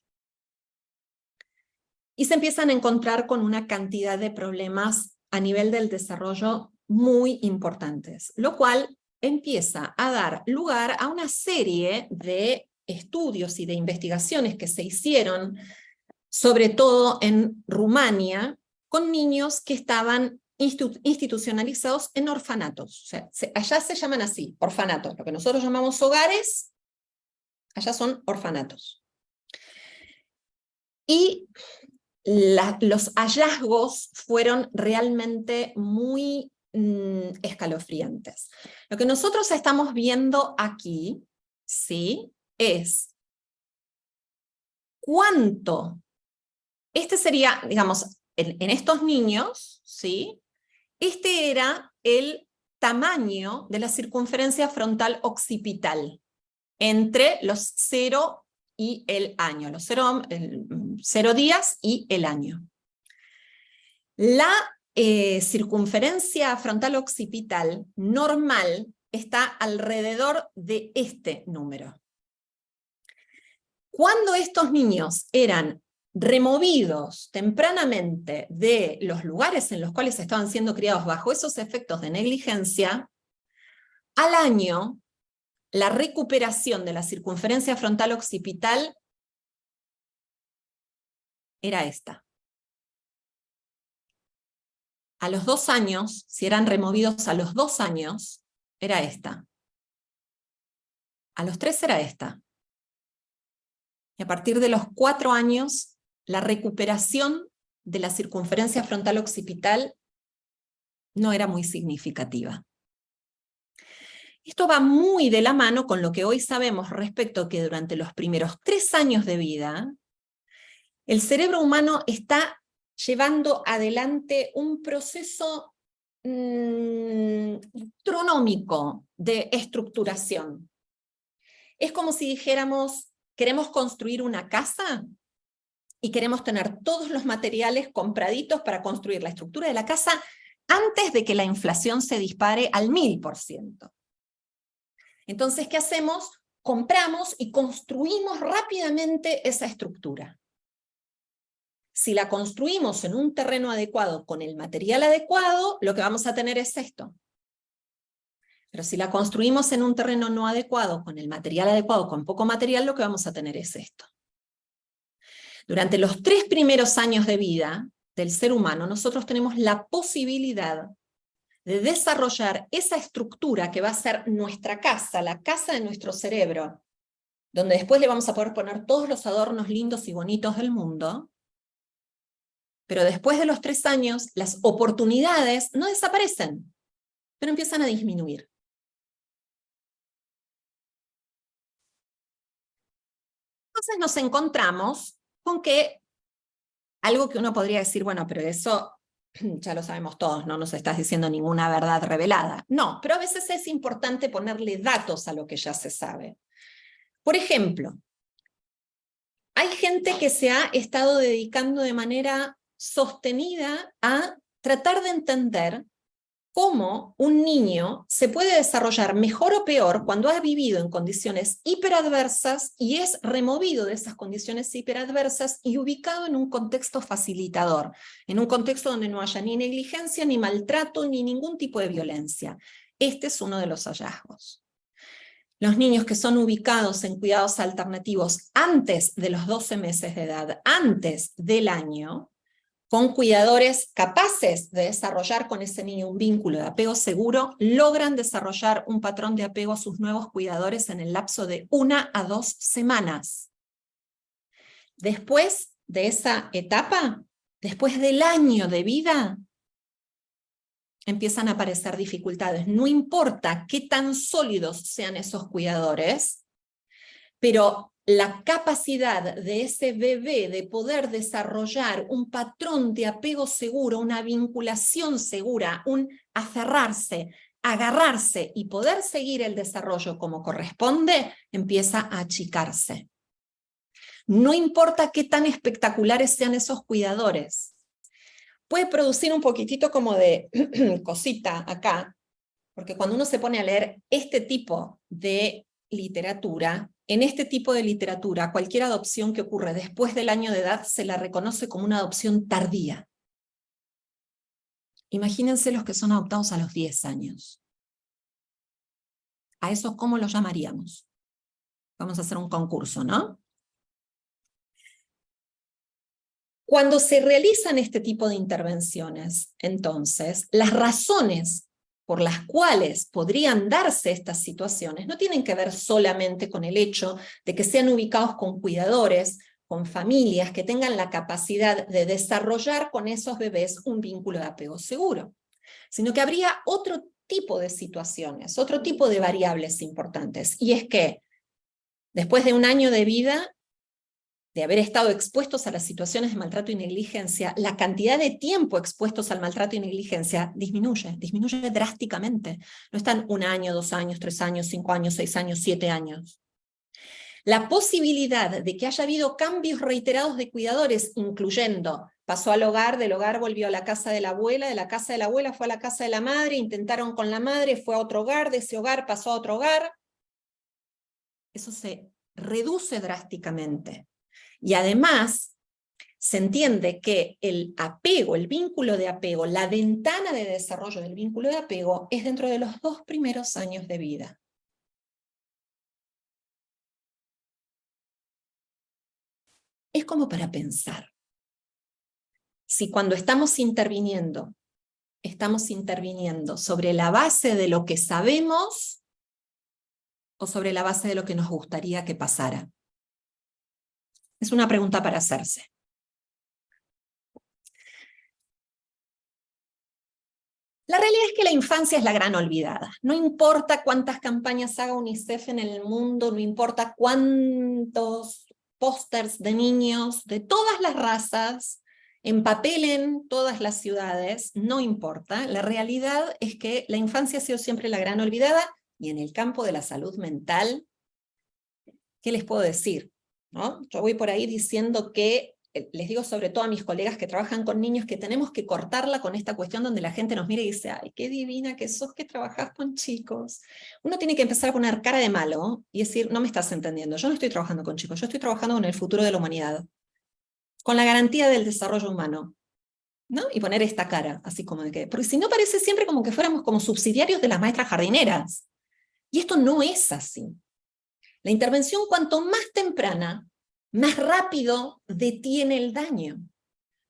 Y se empiezan a encontrar con una cantidad de problemas a nivel del desarrollo muy importantes, lo cual empieza a dar lugar a una serie de estudios y de investigaciones que se hicieron, sobre todo en Rumania, con niños que estaban institucionalizados en orfanatos. O sea, allá se llaman así, orfanatos. Lo que nosotros llamamos hogares, allá son orfanatos. Y los hallazgos fueron realmente muy escalofriantes. Lo que nosotros estamos viendo aquí, ¿sí?, es cuánto, este sería, digamos, en estos niños, ¿sí?, este era el tamaño de la circunferencia frontal occipital entre los 0 y el año, los 0 días y el año. La circunferencia frontal occipital normal está alrededor de este número. Cuando estos niños eran removidos tempranamente de los lugares en los cuales estaban siendo criados bajo esos efectos de negligencia, al año la recuperación de la circunferencia frontal occipital era esta. A los 2 años, si eran removidos a los 2 años, era esta. A los 3 era esta. Y a partir de los 4 años, la recuperación de la circunferencia frontal occipital no era muy significativa. Esto va muy de la mano con lo que hoy sabemos respecto a que durante los primeros 3 años de vida, el cerebro humano está llevando adelante un proceso astronómico de estructuración. Es como si dijéramos, queremos construir una casa y queremos tener todos los materiales compraditos para construir la estructura de la casa antes de que la inflación se dispare al 1000%. Entonces, ¿qué hacemos? Compramos y construimos rápidamente esa estructura. Si la construimos en un terreno adecuado, con el material adecuado, lo que vamos a tener es esto. Pero si la construimos en un terreno no adecuado, con el material adecuado, con poco material, lo que vamos a tener es esto. Durante los 3 primeros años de vida del ser humano, nosotros tenemos la posibilidad de desarrollar esa estructura que va a ser nuestra casa, la casa de nuestro cerebro, donde después le vamos a poder poner todos los adornos lindos y bonitos del mundo. Pero después de los 3 años, las oportunidades no desaparecen, pero empiezan a disminuir. Entonces nos encontramos con que algo que uno podría decir, bueno, pero eso ya lo sabemos todos, no nos estás diciendo ninguna verdad revelada. No, pero a veces es importante ponerle datos a lo que ya se sabe. Por ejemplo, hay gente que se ha estado dedicando de manera sostenida a tratar de entender cómo un niño se puede desarrollar mejor o peor cuando ha vivido en condiciones hiperadversas y es removido de esas condiciones hiperadversas y ubicado en un contexto facilitador, en un contexto donde no haya ni negligencia, ni maltrato, ni ningún tipo de violencia. Este es uno de los hallazgos. Los niños que son ubicados en cuidados alternativos antes de los 12 meses de edad, antes del año, con cuidadores capaces de desarrollar con ese niño un vínculo de apego seguro, logran desarrollar un patrón de apego a sus nuevos cuidadores en el lapso de 1 a 2 semanas. Después de esa etapa, después del año de vida, empiezan a aparecer dificultades. No importa qué tan sólidos sean esos cuidadores, pero la capacidad de ese bebé de poder desarrollar un patrón de apego seguro, una vinculación segura, un aferrarse, agarrarse y poder seguir el desarrollo como corresponde, empieza a achicarse. No importa qué tan espectaculares sean esos cuidadores. Puede producir un poquitito como de cosita acá, porque cuando uno se pone a leer este tipo de literatura, en este tipo de literatura, cualquier adopción que ocurre después del año de edad se la reconoce como una adopción tardía. Imagínense los que son adoptados a los 10 años. ¿A esos cómo los llamaríamos? Vamos a hacer un concurso, ¿no? Cuando se realizan este tipo de intervenciones, entonces, las razones por las cuales podrían darse estas situaciones no tienen que ver solamente con el hecho de que sean ubicados con cuidadores, con familias que tengan la capacidad de desarrollar con esos bebés un vínculo de apego seguro, sino que habría otro tipo de situaciones, otro tipo de variables importantes, y es que después de un año de vida, de haber estado expuestos a las situaciones de maltrato y negligencia, la cantidad de tiempo expuestos al maltrato y negligencia disminuye drásticamente. No están 1 año, 2 años, 3 años, 5 años, 6 años, 7 años. La posibilidad de que haya habido cambios reiterados de cuidadores, incluyendo pasó al hogar, del hogar volvió a la casa de la abuela, de la casa de la abuela fue a la casa de la madre, intentaron con la madre, fue a otro hogar, de ese hogar pasó a otro hogar, eso se reduce drásticamente. Y además, se entiende que el apego, el vínculo de apego, la ventana de desarrollo del vínculo de apego es dentro de los 2 primeros años de vida. Es como para pensar. Si cuando estamos interviniendo sobre la base de lo que sabemos o sobre la base de lo que nos gustaría que pasara. Es una pregunta para hacerse. La realidad es que la infancia es la gran olvidada. No importa cuántas campañas haga UNICEF en el mundo, no importa cuántos pósters de niños de todas las razas empapelen todas las ciudades, no importa. La realidad es que la infancia ha sido siempre la gran olvidada, y en el campo de la salud mental, ¿qué les puedo decir? ¿No? Yo voy por ahí diciendo que, les digo sobre todo a mis colegas que trabajan con niños, que tenemos que cortarla con esta cuestión donde la gente nos mira y dice, ay, qué divina que sos que trabajás con chicos. Uno tiene que empezar a poner cara de malo y decir, no me estás entendiendo, yo no estoy trabajando con chicos, yo estoy trabajando con el futuro de la humanidad, con la garantía del desarrollo humano, ¿no? Y poner esta cara, así como de que, porque si no parece siempre como que fuéramos como subsidiarios de las maestras jardineras. Y esto no es así. La intervención, cuanto más temprana, más rápido detiene el daño,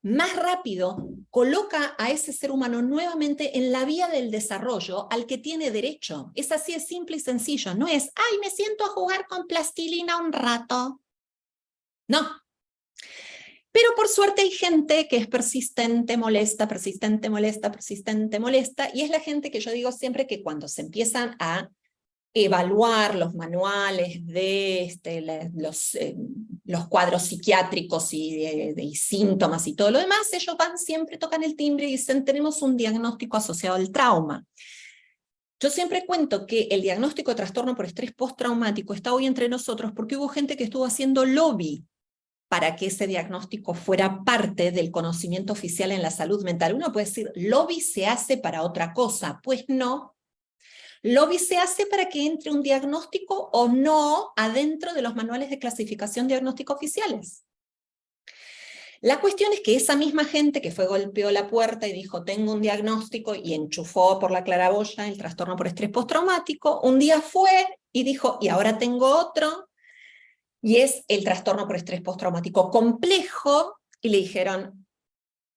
más rápido coloca a ese ser humano nuevamente en la vía del desarrollo al que tiene derecho. Es así, es simple y sencillo. No es, ay, me siento a jugar con plastilina un rato. No. Pero por suerte hay gente que es persistente, molesta, persistente, molesta, persistente, molesta, y es la gente que yo digo siempre que cuando se empiezan a evaluar los manuales de los cuadros psiquiátricos y síntomas y todo lo demás, ellos van, siempre tocan el timbre y dicen, tenemos un diagnóstico asociado al trauma. Yo siempre cuento que el diagnóstico de trastorno por estrés postraumático está hoy entre nosotros porque hubo gente que estuvo haciendo lobby para que ese diagnóstico fuera parte del conocimiento oficial en la salud mental. Uno puede decir, lobby se hace para otra cosa. Pues no. Lobby se hace para que entre un diagnóstico o no adentro de los manuales de clasificación diagnóstico oficiales. La cuestión es que esa misma gente que golpeó la puerta y dijo, tengo un diagnóstico, y enchufó por la claraboya el trastorno por estrés postraumático, un día fue y dijo, y ahora tengo otro, y es el trastorno por estrés postraumático complejo, y le dijeron,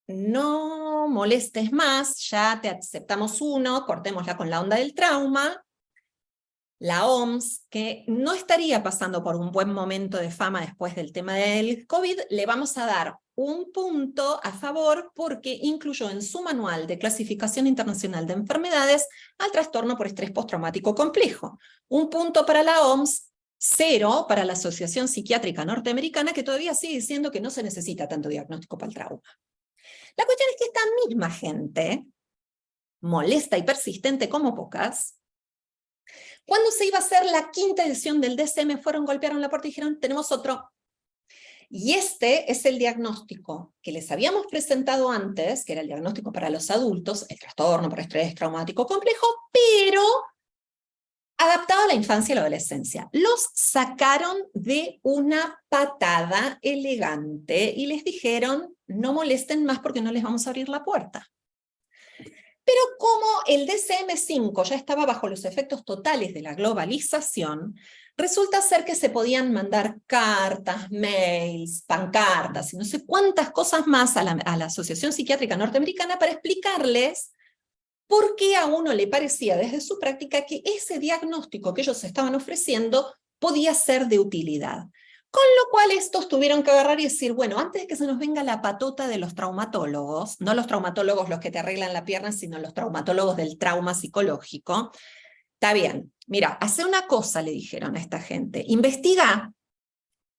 no molestes más, ya te aceptamos uno, cortémosla con la onda del trauma. La OMS, que no estaría pasando por un buen momento de fama después del tema del COVID, le vamos a dar un punto a favor porque incluyó en su manual de clasificación internacional de enfermedades al trastorno por estrés postraumático complejo. Un punto para la OMS, 0 para la Asociación Psiquiátrica Norteamericana, que todavía sigue diciendo que no se necesita tanto diagnóstico para el trauma. La cuestión es que esta misma gente, molesta y persistente como pocas, cuando se iba a hacer la 5ª edición del DSM, golpearon la puerta y dijeron, tenemos otro. Y este es el diagnóstico que les habíamos presentado antes, que era el diagnóstico para los adultos, el trastorno por estrés traumático complejo, pero adaptado a la infancia y la adolescencia. Los sacaron de una patada elegante y les dijeron, no molesten más porque no les vamos a abrir la puerta. Pero como el DSM-5 ya estaba bajo los efectos totales de la globalización, resulta ser que se podían mandar cartas, mails, pancartas y no sé cuántas cosas más a la Asociación Psiquiátrica Norteamericana para explicarles por qué a uno le parecía desde su práctica que ese diagnóstico que ellos estaban ofreciendo podía ser de utilidad. Con lo cual estos tuvieron que agarrar y decir, bueno, antes de que se nos venga la patota de los traumatólogos, no los traumatólogos los que te arreglan la pierna, sino los traumatólogos del trauma psicológico, está bien, mira, hace una cosa, le dijeron a esta gente, investiga,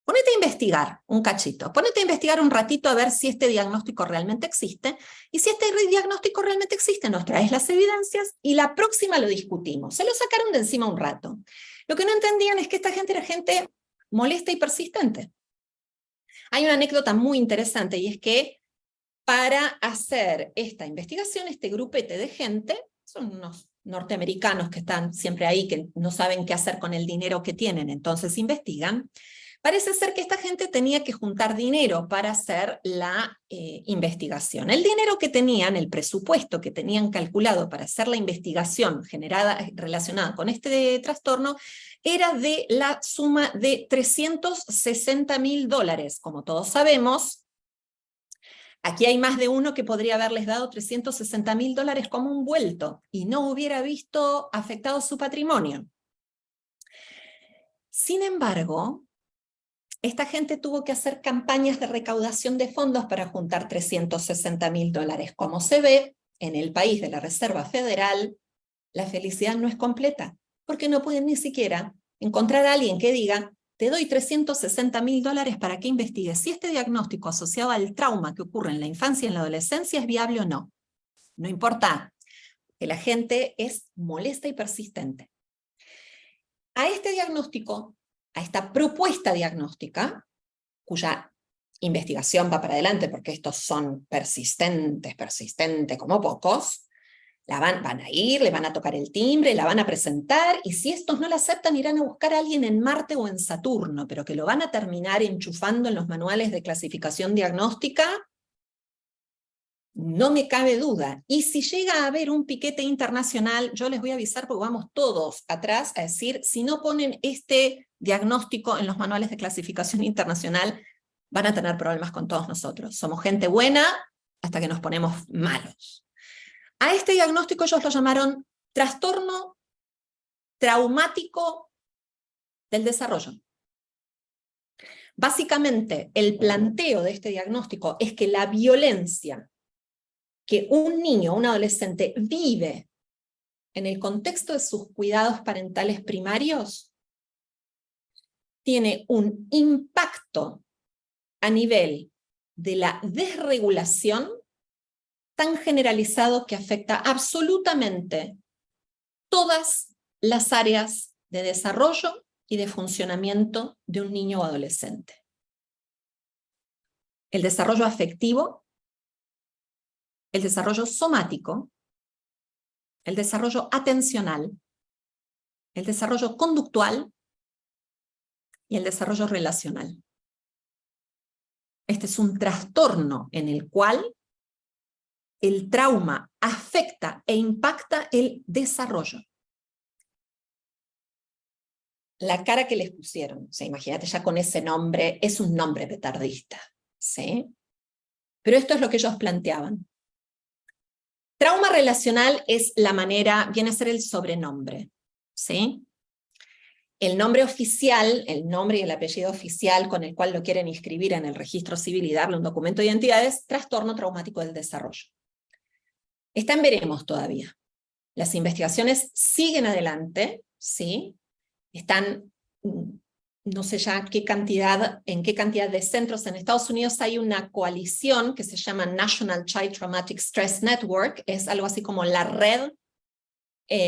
ponete a investigar un cachito, ponete a investigar un ratito a ver si este diagnóstico realmente existe, y si este diagnóstico realmente existe, nos traes las evidencias, y la próxima lo discutimos. Se lo sacaron de encima un rato. Lo que no entendían es que esta gente era gente molesta y persistente. Hay una anécdota muy interesante, y es que para hacer esta investigación, este grupete de gente, son unos norteamericanos que están siempre ahí, que no saben qué hacer con el dinero que tienen, entonces investigan. Parece ser que esta gente tenía que juntar dinero para hacer la investigación. El dinero que tenían, el presupuesto que tenían calculado para hacer la investigación relacionada con este trastorno, era de la suma de $360.000. Como todos sabemos, aquí hay más de uno que podría haberles dado $360.000 como un vuelto y no hubiera visto afectado su patrimonio. Sin embargo, esta gente tuvo que hacer campañas de recaudación de fondos para juntar $360.000. Como se ve, en el país de la Reserva Federal, la felicidad no es completa, porque no pueden ni siquiera encontrar a alguien que diga, te doy $360.000 para que investigues si este diagnóstico asociado al trauma que ocurre en la infancia y en la adolescencia es viable o no. No importa, que la gente es molesta y persistente. A este diagnóstico, a esta propuesta diagnóstica, cuya investigación va para adelante porque estos son persistentes como pocos, van a ir, le van a tocar el timbre, la van a presentar, y si estos no la aceptan, irán a buscar a alguien en Marte o en Saturno, pero que lo van a terminar enchufando en los manuales de clasificación diagnóstica, no me cabe duda. Y si llega a haber un piquete internacional, yo les voy a avisar porque vamos todos atrás a decir, si no ponen este diagnóstico en los manuales de clasificación internacional, van a tener problemas con todos nosotros. Somos gente buena hasta que nos ponemos malos. A este diagnóstico ellos lo llamaron trastorno traumático del desarrollo. Básicamente, el planteo de este diagnóstico es que la violencia que un niño o un adolescente vive en el contexto de sus cuidados parentales primarios tiene un impacto a nivel de la desregulación tan generalizado que afecta absolutamente todas las áreas de desarrollo y de funcionamiento de un niño o adolescente. El desarrollo afectivo, el desarrollo somático, el desarrollo atencional, el desarrollo conductual y el desarrollo relacional. Este es un trastorno en el cual el trauma afecta e impacta el desarrollo. La cara que les pusieron, o sea, imagínate ya con ese nombre, es un nombre petardista, ¿sí? Pero esto es lo que ellos planteaban. Trauma relacional es la manera, viene a ser el sobrenombre, ¿sí? El nombre oficial, el nombre y el apellido oficial con el cual lo quieren inscribir en el registro civil y darle un documento de identidad es trastorno traumático del desarrollo. Está en veremos todavía. Las investigaciones siguen adelante, ¿sí? Están no sé ya en qué cantidad de centros. En Estados Unidos hay una coalición que se llama National Child Traumatic Stress Network, es algo así como la red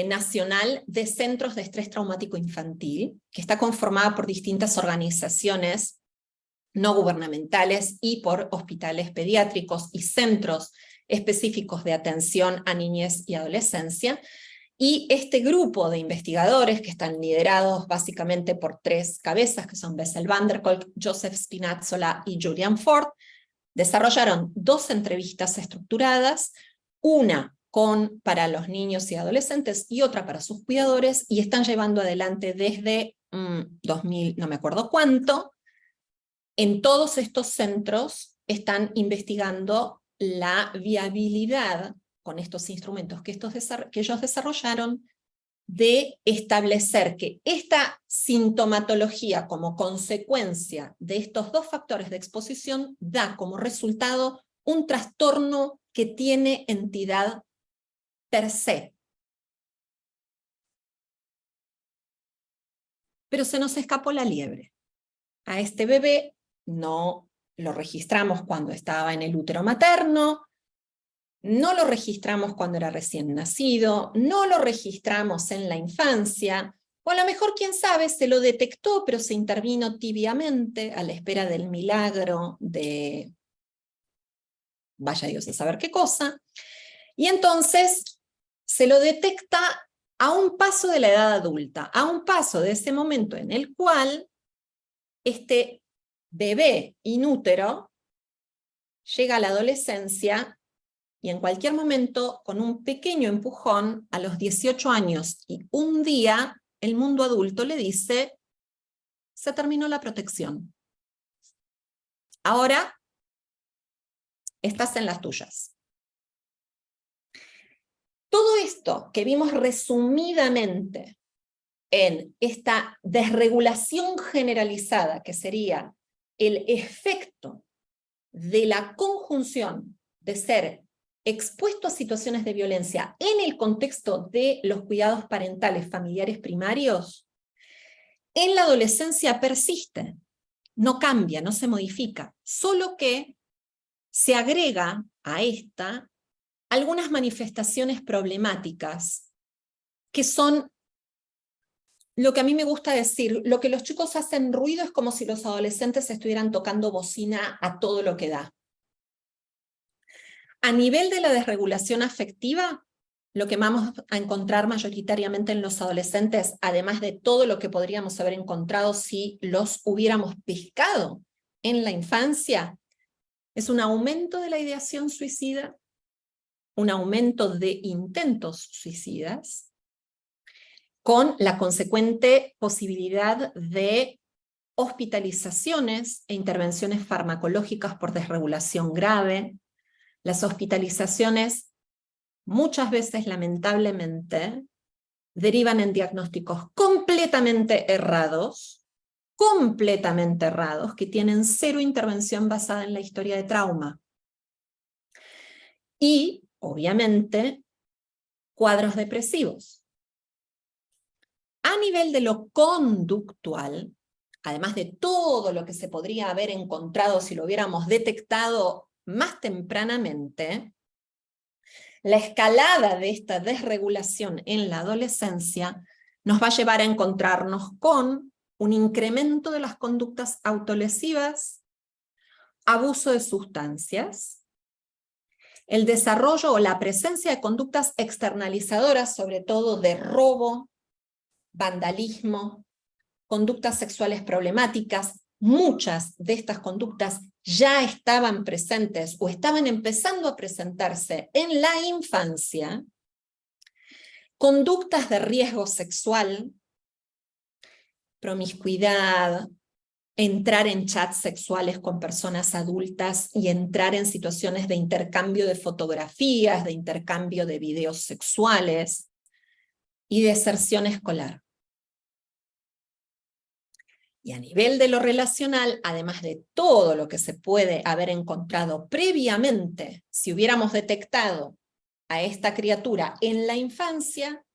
nacional de centros de estrés traumático infantil, que está conformada por distintas organizaciones no gubernamentales y por hospitales pediátricos y centros específicos de atención a niñez y adolescencia. Y este grupo de investigadores, que están liderados básicamente por 3 cabezas, que son Bessel van der Kolk, Joseph Spinazzola y Julian Ford, desarrollaron 2 entrevistas estructuradas, una para los niños y adolescentes y otra para sus cuidadores, y están llevando adelante desde 2000, no me acuerdo cuánto, en todos estos centros están investigando la viabilidad, con estos instrumentos que ellos desarrollaron, de establecer que esta sintomatología como consecuencia de estos 2 factores de exposición da como resultado un trastorno que tiene entidad per se. Pero se nos escapó la liebre. A este bebé no lo registramos cuando estaba en el útero materno, no lo registramos cuando era recién nacido, no lo registramos en la infancia, o a lo mejor, quién sabe, se lo detectó, pero se intervino tibiamente a la espera del milagro de vaya Dios a saber qué cosa, y entonces se lo detecta a un paso de la edad adulta, a un paso de ese momento en el cual este bebé inútero llega a la adolescencia y en cualquier momento, con un pequeño empujón, a los 18 años y un día, el mundo adulto le dice: se terminó la protección. Ahora estás en las tuyas. Todo esto que vimos resumidamente en esta desregulación generalizada, que sería el efecto de la conjunción de ser expuesto a situaciones de violencia en el contexto de los cuidados parentales familiares primarios, en la adolescencia persiste, no cambia, no se modifica, solo que se agrega a esta algunas manifestaciones problemáticas que son lo que a mí me gusta decir: lo que los chicos hacen ruido es como si los adolescentes estuvieran tocando bocina a todo lo que da. A nivel de la desregulación afectiva, lo que vamos a encontrar mayoritariamente en los adolescentes, además de todo lo que podríamos haber encontrado si los hubiéramos pescado en la infancia, es un aumento de la ideación suicida, un aumento de intentos suicidas, con la consecuente posibilidad de hospitalizaciones e intervenciones farmacológicas por desregulación grave. Las hospitalizaciones, muchas veces lamentablemente, derivan en diagnósticos completamente errados, que tienen 0 intervención basada en la historia de trauma. Y, obviamente, cuadros depresivos. A nivel de lo conductual, además de todo lo que se podría haber encontrado si lo hubiéramos detectado más tempranamente, la escalada de esta desregulación en la adolescencia nos va a llevar a encontrarnos con un incremento de las conductas autolesivas, abuso de sustancias, el desarrollo o la presencia de conductas externalizadoras, sobre todo de robo, vandalismo, conductas sexuales problemáticas. Muchas de estas conductas ya estaban presentes o estaban empezando a presentarse en la infancia. Conductas de riesgo sexual, promiscuidad, entrar en chats sexuales con personas adultas y entrar en situaciones de intercambio de fotografías, de intercambio de videos sexuales y deserción escolar. Y a nivel de lo relacional, además de todo lo que se puede haber encontrado previamente, si hubiéramos detectado a esta criatura en la infancia,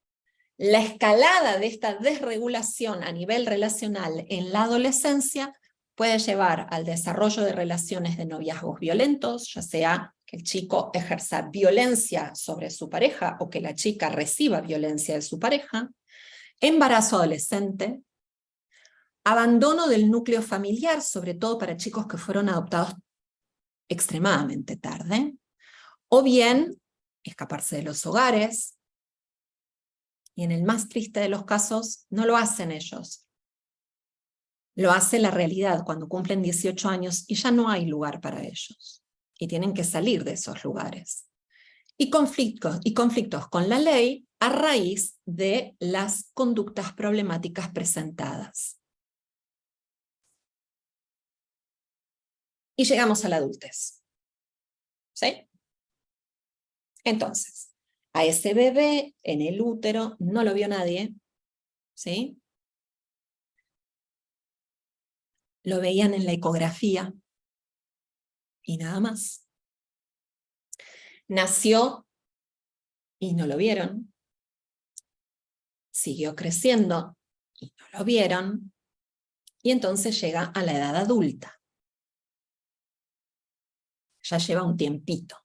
La escalada de esta desregulación a nivel relacional en la adolescencia puede llevar al desarrollo de relaciones de noviazgos violentos, ya sea que el chico ejerza violencia sobre su pareja o que la chica reciba violencia de su pareja, embarazo adolescente, abandono del núcleo familiar, sobre todo para chicos que fueron adoptados extremadamente tarde, o bien escaparse de los hogares, y en el más triste de los casos no lo hacen ellos, lo hace la realidad cuando cumplen 18 años y ya no hay lugar para ellos, y tienen que salir de esos lugares. Y conflictos con la ley a raíz de las conductas problemáticas presentadas. Y llegamos a la adultez. ¿Sí? Entonces, a ese bebé en el útero no lo vio nadie, ¿sí? Lo veían en la ecografía y nada más. Nació y no lo vieron. Siguió creciendo y no lo vieron. Y entonces llega a la edad adulta. Ya lleva un tiempito.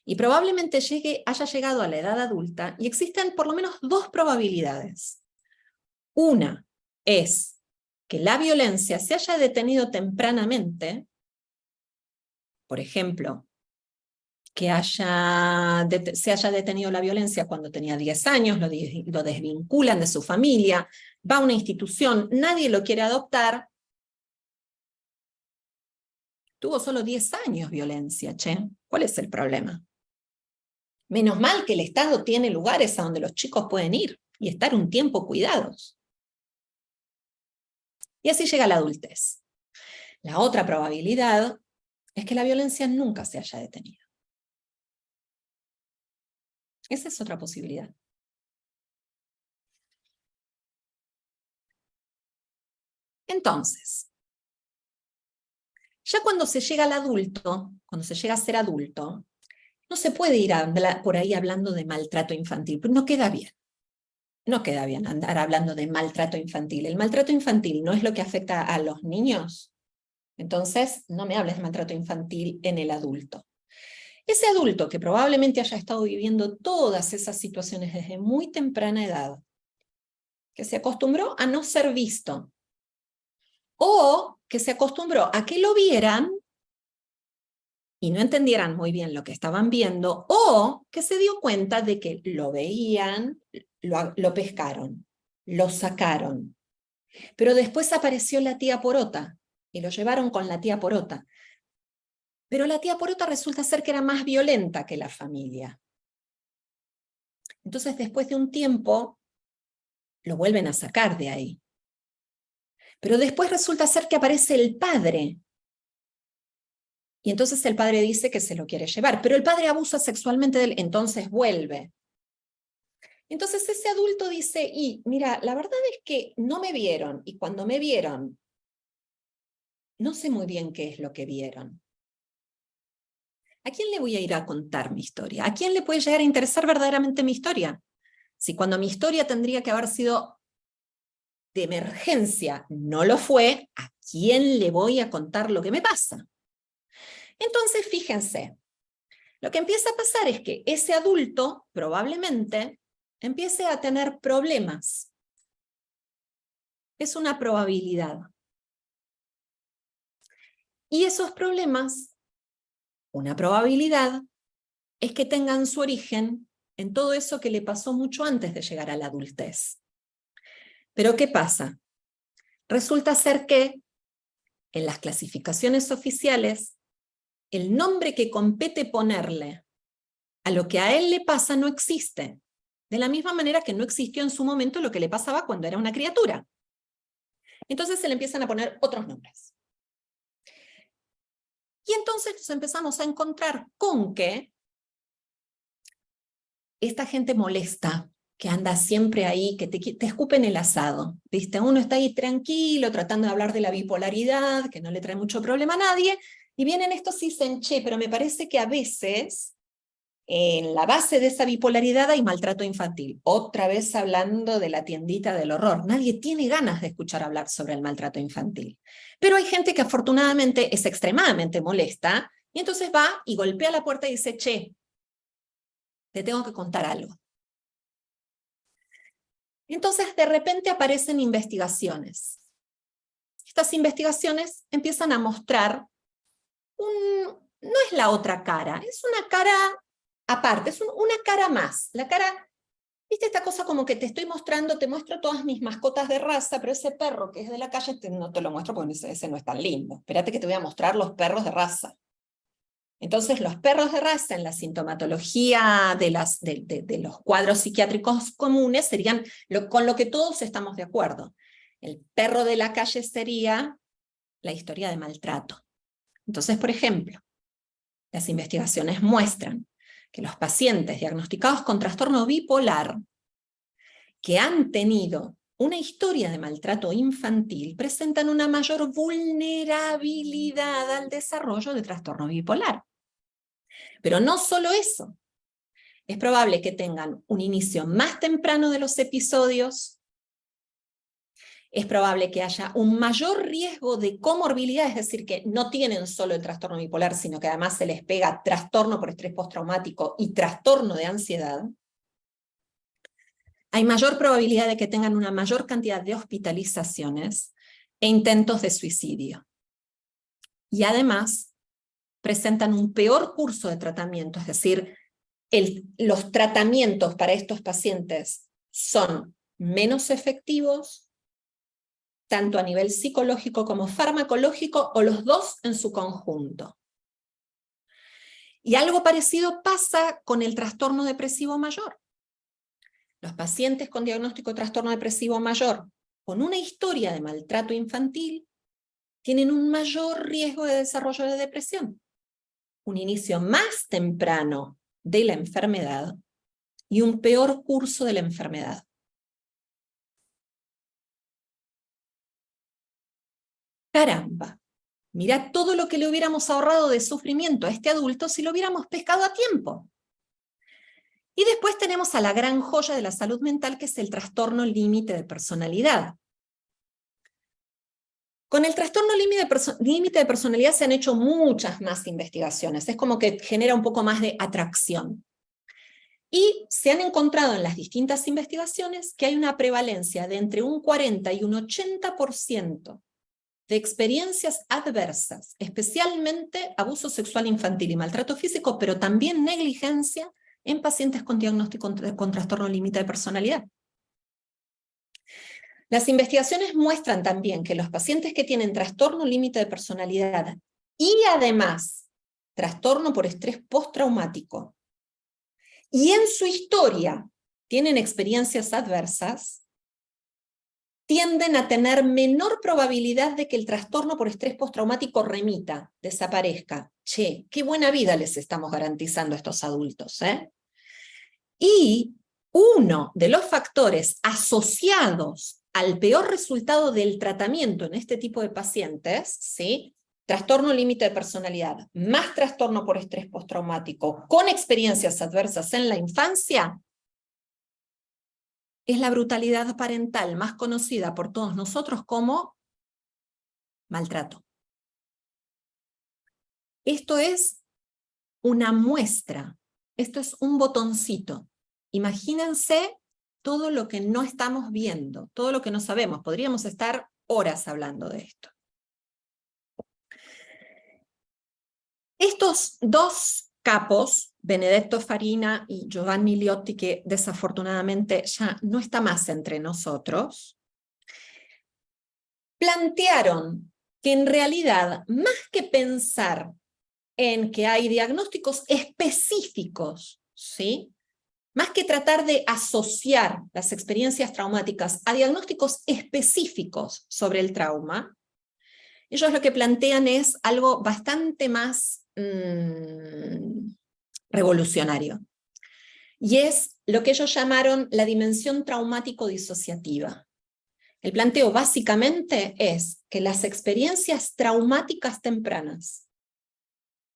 Y probablemente haya llegado a la edad adulta y existen por lo menos dos probabilidades. Una es que la violencia se haya detenido tempranamente, por ejemplo, que se haya detenido la violencia cuando tenía 10 años, lo desvinculan de su familia, va a una institución, nadie lo quiere adoptar. Tuvo solo 10 años violencia, che. ¿Cuál es el problema? Menos mal que el Estado tiene lugares a donde los chicos pueden ir y estar un tiempo cuidados. Y así llega la adultez. La otra probabilidad es que la violencia nunca se haya detenido. Esa es otra posibilidad. Entonces, ya cuando se llega al adulto, cuando se llega a ser adulto, no se puede ir por ahí hablando de maltrato infantil, no queda bien. No queda bien andar hablando de maltrato infantil. El maltrato infantil no es lo que afecta a los niños. Entonces, no me hables de maltrato infantil en el adulto. Ese adulto que probablemente haya estado viviendo todas esas situaciones desde muy temprana edad, que se acostumbró a no ser visto, o que se acostumbró a que lo vieran y no entendieran muy bien lo que estaban viendo, o que se dio cuenta de que lo veían, lo pescaron, lo sacaron, pero después apareció la tía Porota y lo llevaron con la tía Porota. Pero la tía Porota resulta ser que era más violenta que la familia. Entonces, después de un tiempo, lo vuelven a sacar de ahí. Pero después resulta ser que aparece el padre. Y entonces el padre dice que se lo quiere llevar, pero el padre abusa sexualmente de él, entonces vuelve. Entonces ese adulto dice, y mira, la verdad es que no me vieron, y cuando me vieron, no sé muy bien qué es lo que vieron. ¿A quién le voy a ir a contar mi historia? ¿A quién le puede llegar a interesar verdaderamente mi historia? Si cuando mi historia tendría que haber sido de emergencia no lo fue, ¿a quién le voy a contar lo que me pasa? Entonces, fíjense, lo que empieza a pasar es que ese adulto probablemente empiece a tener problemas. Es una probabilidad. Y esos problemas, una probabilidad, es que tengan su origen en todo eso que le pasó mucho antes de llegar a la adultez. Pero ¿qué pasa? Resulta ser que en las clasificaciones oficiales, el nombre que compete ponerle a lo que a él le pasa no existe. De la misma manera que no existió en su momento lo que le pasaba cuando era una criatura. Entonces se le empiezan a poner otros nombres. Y entonces nos empezamos a encontrar con que esta gente molesta, que anda siempre ahí, que te escupen el asado, ¿viste? Uno está ahí tranquilo, tratando de hablar de la bipolaridad, que no le trae mucho problema a nadie, y vienen estos y dicen, che, pero me parece que a veces En la base de esa bipolaridad hay maltrato infantil. Otra vez hablando de la tiendita del horror. Nadie tiene ganas de escuchar hablar sobre el maltrato infantil. Pero hay gente que afortunadamente es extremadamente molesta, y entonces va y golpea la puerta y dice, che, te tengo que contar algo. Entonces de repente aparecen investigaciones. Estas investigaciones empiezan a mostrar, no es la otra cara, es una cara aparte, es una cara más. La cara, ¿viste esta cosa como que te estoy mostrando, te muestro todas mis mascotas de raza, pero ese perro que es de la calle no te lo muestro porque ese no es tan lindo. Espérate que te voy a mostrar los perros de raza. Entonces, los perros de raza en la sintomatología de los cuadros psiquiátricos comunes serían con lo que todos estamos de acuerdo. El perro de la calle sería la historia de maltrato. Entonces, por ejemplo, las investigaciones muestran que los pacientes diagnosticados con trastorno bipolar que han tenido una historia de maltrato infantil presentan una mayor vulnerabilidad al desarrollo de trastorno bipolar. Pero no solo eso, es probable que tengan un inicio más temprano de los episodios, es probable que haya un mayor riesgo de comorbilidad, es decir, que no tienen solo el trastorno bipolar, sino que además se les pega trastorno por estrés postraumático y trastorno de ansiedad. Hay mayor probabilidad de que tengan una mayor cantidad de hospitalizaciones e intentos de suicidio. Y además, presentan un peor curso de tratamiento, es decir, los tratamientos para estos pacientes son menos efectivos, tanto a nivel psicológico como farmacológico, o los dos en su conjunto. Y algo parecido pasa con el trastorno depresivo mayor. Los pacientes con diagnóstico de trastorno depresivo mayor, con una historia de maltrato infantil, tienen un mayor riesgo de desarrollo de depresión, un inicio más temprano de la enfermedad y un peor curso de la enfermedad. Caramba, mirá todo lo que le hubiéramos ahorrado de sufrimiento a este adulto si lo hubiéramos pescado a tiempo. Y después tenemos a la gran joya de la salud mental, que es el trastorno límite de personalidad. Con el trastorno límite de personalidad se han hecho muchas más investigaciones, es como que genera un poco más de atracción. Y se han encontrado en las distintas investigaciones que hay una prevalencia de entre un 40 y un 80% de experiencias adversas, especialmente abuso sexual infantil y maltrato físico, pero también negligencia en pacientes con diagnóstico con trastorno límite de personalidad. Las investigaciones muestran también que los pacientes que tienen trastorno límite de personalidad y además trastorno por estrés postraumático y en su historia tienen experiencias adversas, tienden a tener menor probabilidad de que el trastorno por estrés postraumático remita, desaparezca. Che, qué buena vida les estamos garantizando a estos adultos, ¿eh? Y uno de los factores asociados al peor resultado del tratamiento en este tipo de pacientes, ¿sí? Trastorno límite de personalidad, más trastorno por estrés postraumático, con experiencias adversas en la infancia, es la brutalidad parental, más conocida por todos nosotros como maltrato. Esto es una muestra, esto es un botoncito. Imagínense todo lo que no estamos viendo, todo lo que no sabemos. Podríamos estar horas hablando de esto. Estos dos capos, Benedetto Farina y Giovanni Liotti, que desafortunadamente ya no está más entre nosotros, plantearon que en realidad, más que pensar en que hay diagnósticos específicos, ¿sí? Más que tratar de asociar las experiencias traumáticas a diagnósticos específicos sobre el trauma, ellos lo que plantean es algo bastante más revolucionario. Y es lo que ellos llamaron la dimensión traumático-disociativa. El planteo básicamente es que las experiencias traumáticas tempranas,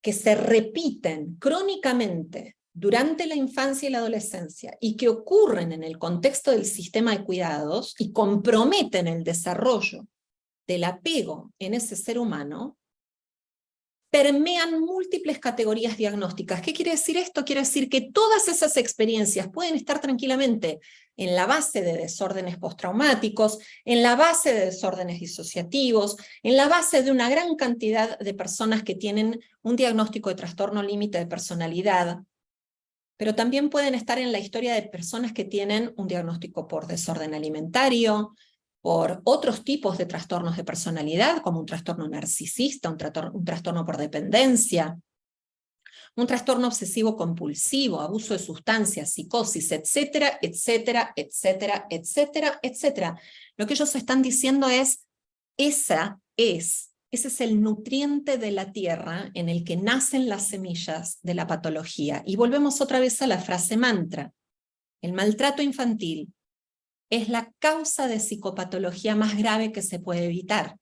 que se repiten crónicamente durante la infancia y la adolescencia y que ocurren en el contexto del sistema de cuidados y comprometen el desarrollo del apego en ese ser humano, permean múltiples categorías diagnósticas. ¿Qué quiere decir esto? Quiere decir que todas esas experiencias pueden estar tranquilamente en la base de desórdenes postraumáticos, en la base de desórdenes disociativos, en la base de una gran cantidad de personas que tienen un diagnóstico de trastorno límite de personalidad, pero también pueden estar en la historia de personas que tienen un diagnóstico por desorden alimentario, por otros tipos de trastornos de personalidad, como un trastorno narcisista, un trastorno por dependencia, un trastorno obsesivo compulsivo, abuso de sustancias, psicosis, etcétera, etcétera, etcétera, etcétera, etcétera. Lo que ellos están diciendo es, ese es el nutriente de la tierra en el que nacen las semillas de la patología. Y volvemos otra vez a la frase mantra. El maltrato infantil es la causa de psicopatología más grave que se puede evitar.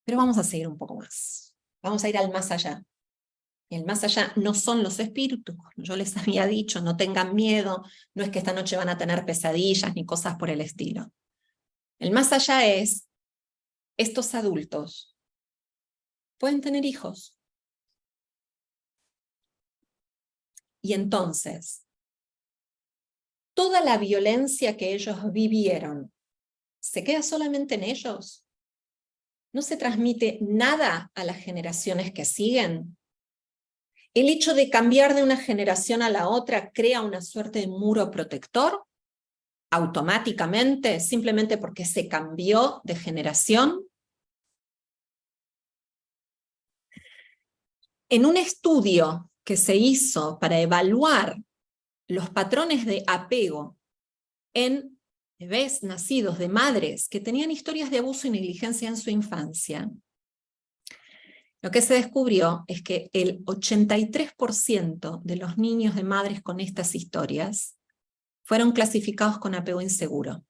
Pero vamos a seguir un poco más. Vamos a ir al más allá. El más allá no son los espíritus. Yo les había dicho, no tengan miedo, no es que esta noche van a tener pesadillas ni cosas por el estilo. El más allá es, estos adultos pueden tener hijos. Y entonces, toda la violencia que ellos vivieron, ¿se queda solamente en ellos? ¿No se transmite nada a las generaciones que siguen? ¿El hecho de cambiar de una generación a la otra crea una suerte de muro protector? ¿Automáticamente, simplemente porque se cambió de generación? En un estudio que se hizo para evaluar los patrones de apego en bebés nacidos de madres que tenían historias de abuso y negligencia en su infancia, lo que se descubrió es que el 83% de los niños de madres con estas historias fueron clasificados con apego inseguro.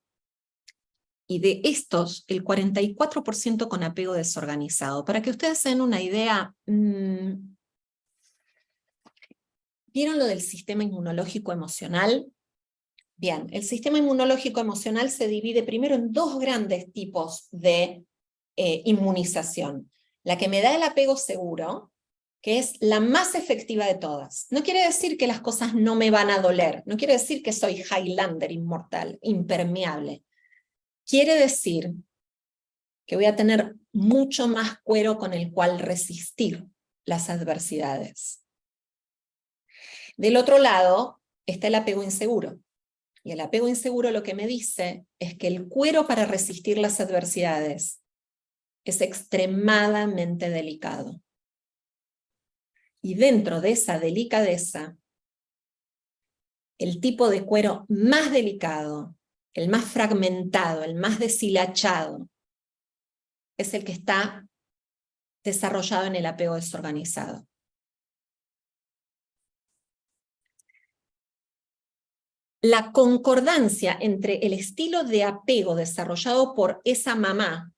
Y de estos, el 44% con apego desorganizado. Para que ustedes se den una idea, ¿vieron lo del sistema inmunológico emocional? Bien, el sistema inmunológico emocional se divide primero en dos grandes tipos de inmunización. La que me da el apego seguro, que es la más efectiva de todas. No quiere decir que las cosas no me van a doler, no quiere decir que soy Highlander inmortal, impermeable. Quiere decir que voy a tener mucho más cuero con el cual resistir las adversidades. Del otro lado está el apego inseguro. Y el apego inseguro lo que me dice es que el cuero para resistir las adversidades es extremadamente delicado. Y dentro de esa delicadeza, el tipo de cuero más delicado, el más fragmentado, el más deshilachado, es el que está desarrollado en el apego desorganizado. La concordancia entre el estilo de apego desarrollado por esa mamá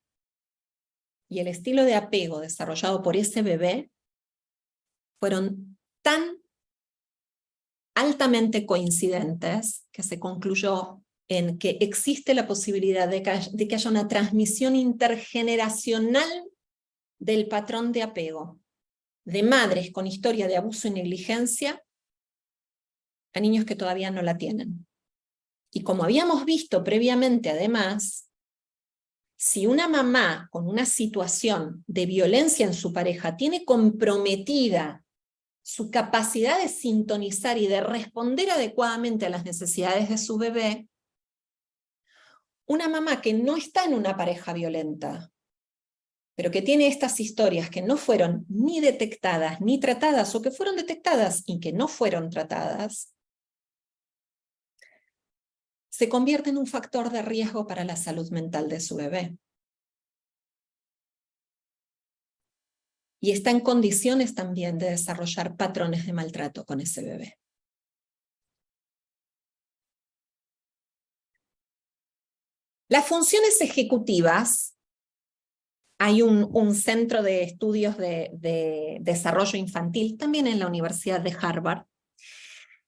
y el estilo de apego desarrollado por ese bebé fueron tan altamente coincidentes que se concluyó en que existe la posibilidad de que haya una transmisión intergeneracional del patrón de apego de madres con historia de abuso y negligencia a niños que todavía no la tienen. Y como habíamos visto previamente, además, si una mamá con una situación de violencia en su pareja tiene comprometida su capacidad de sintonizar y de responder adecuadamente a las necesidades de su bebé, una mamá que no está en una pareja violenta, pero que tiene estas historias que no fueron ni detectadas ni tratadas, o que fueron detectadas y que no fueron tratadas, se convierte en un factor de riesgo para la salud mental de su bebé. Y está en condiciones también de desarrollar patrones de maltrato con ese bebé. Las funciones ejecutivas hay un centro de estudios de desarrollo infantil, también en la Universidad de Harvard.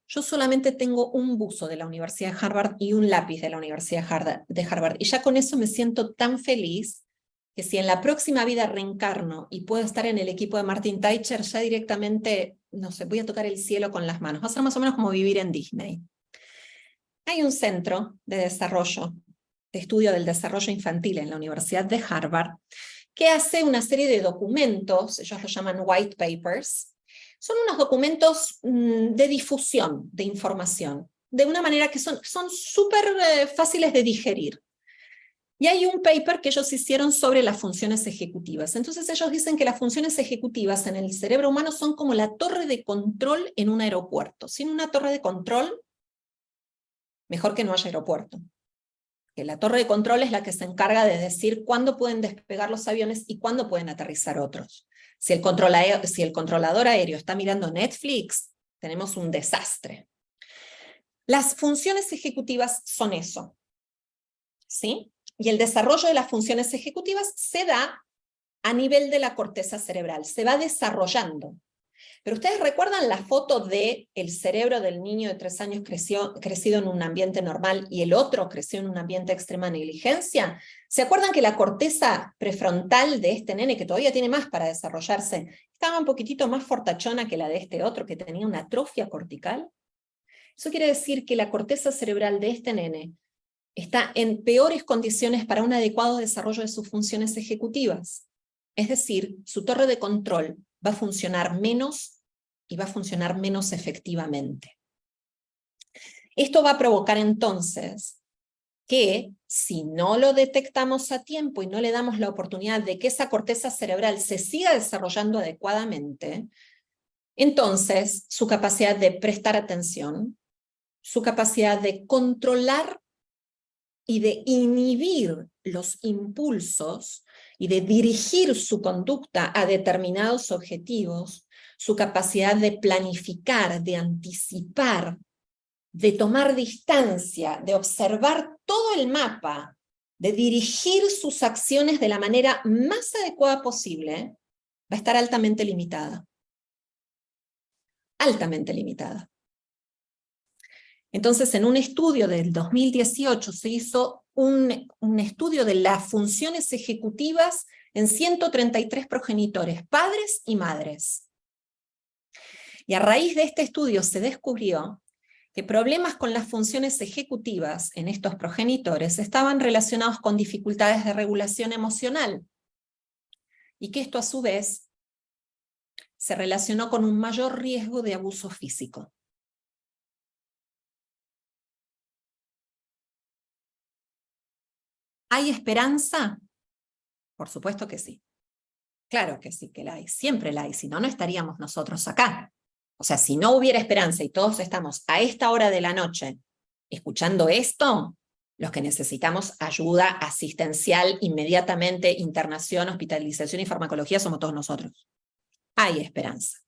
Yo solamente tengo un buzo de la Universidad de Harvard y un lápiz de la Universidad de Harvard, y ya con eso me siento tan feliz que si en la próxima vida reencarno y puedo estar en el equipo de Martin Teicher, ya directamente, no sé, voy a tocar el cielo con las manos. Va a ser más o menos como vivir en Disney. Hay un centro de desarrollo, de estudio del desarrollo infantil en la Universidad de Harvard, que hace una serie de documentos, ellos lo llaman white papers. Son unos documentos de difusión de información, de una manera que son súper fáciles de digerir. Y hay un paper que ellos hicieron sobre las funciones ejecutivas. Entonces ellos dicen que las funciones ejecutivas en el cerebro humano son como la torre de control en un aeropuerto. Sin una torre de control, mejor que no haya aeropuerto. Que la torre de control es la que se encarga de decir cuándo pueden despegar los aviones y cuándo pueden aterrizar otros. Si el controlador aéreo está mirando Netflix, tenemos un desastre. Las funciones ejecutivas son eso, ¿sí? Y el desarrollo de las funciones ejecutivas se da a nivel de la corteza cerebral, se va desarrollando. Pero ustedes recuerdan la foto del cerebro del niño de 3 años crecido en un ambiente normal y el otro creció en un ambiente de extrema negligencia. ¿Se acuerdan que la corteza prefrontal de este nene, que todavía tiene más para desarrollarse, estaba un poquitito más fortachona que la de este otro, que tenía una atrofia cortical? Eso quiere decir que la corteza cerebral de este nene está en peores condiciones para un adecuado desarrollo de sus funciones ejecutivas. Es decir, su torre de control va a funcionar menos y va a funcionar menos efectivamente. Esto va a provocar entonces que si no lo detectamos a tiempo y no le damos la oportunidad de que esa corteza cerebral se siga desarrollando adecuadamente, entonces su capacidad de prestar atención, su capacidad de controlar y de inhibir los impulsos y de dirigir su conducta a determinados objetivos, su capacidad de planificar, de anticipar, de tomar distancia, de observar todo el mapa, de dirigir sus acciones de la manera más adecuada posible, va a estar altamente limitada. Altamente limitada. Entonces, en un estudio del 2018 se hizo un estudio de las funciones ejecutivas en 133 progenitores, padres y madres. Y a raíz de este estudio se descubrió que problemas con las funciones ejecutivas en estos progenitores estaban relacionados con dificultades de regulación emocional, y que esto a su vez se relacionó con un mayor riesgo de abuso físico. ¿Hay esperanza? Por supuesto que sí. Claro que sí que la hay, siempre la hay, si no, no estaríamos nosotros acá. O sea, si no hubiera esperanza y todos estamos a esta hora de la noche escuchando esto, los que necesitamos ayuda asistencial inmediatamente, internación, hospitalización y farmacología somos todos nosotros. Hay esperanza.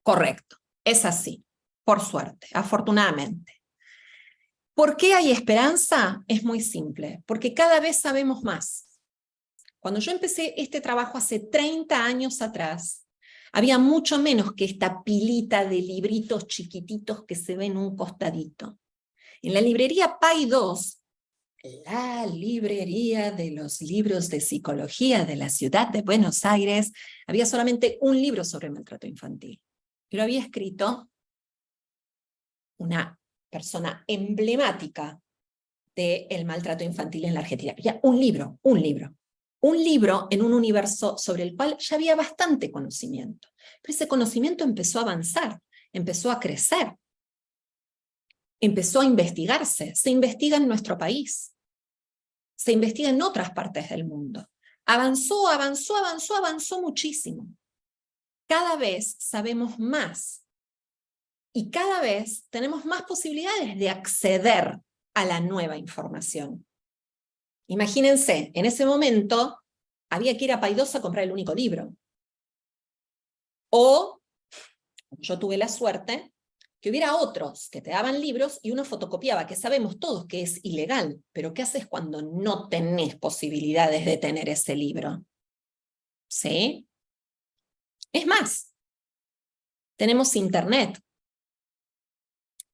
Correcto, es así, por suerte, afortunadamente. ¿Por qué hay esperanza? Es muy simple, porque cada vez sabemos más. Cuando yo empecé este trabajo hace 30 años atrás, había mucho menos que esta pilita de libritos chiquititos que se ve en un costadito. En la librería Pay 2, la librería de los libros de psicología de la ciudad de Buenos Aires, había solamente un libro sobre maltrato infantil. Y lo había escrito una persona emblemática del maltrato infantil en la Argentina. Había un libro en un universo sobre el cual ya había bastante conocimiento. Pero ese conocimiento empezó a avanzar, empezó a crecer, empezó a investigarse. Se investiga en nuestro país, se investiga en otras partes del mundo. Avanzó muchísimo. Cada vez sabemos más y cada vez tenemos más posibilidades de acceder a la nueva información. Imagínense, en ese momento había que ir a Paidós a comprar el único libro. O, yo tuve la suerte que hubiera otros que te daban libros y uno fotocopiaba, que sabemos todos que es ilegal, pero ¿qué haces cuando no tenés posibilidades de tener ese libro? ¿Sí? Es más, tenemos Internet,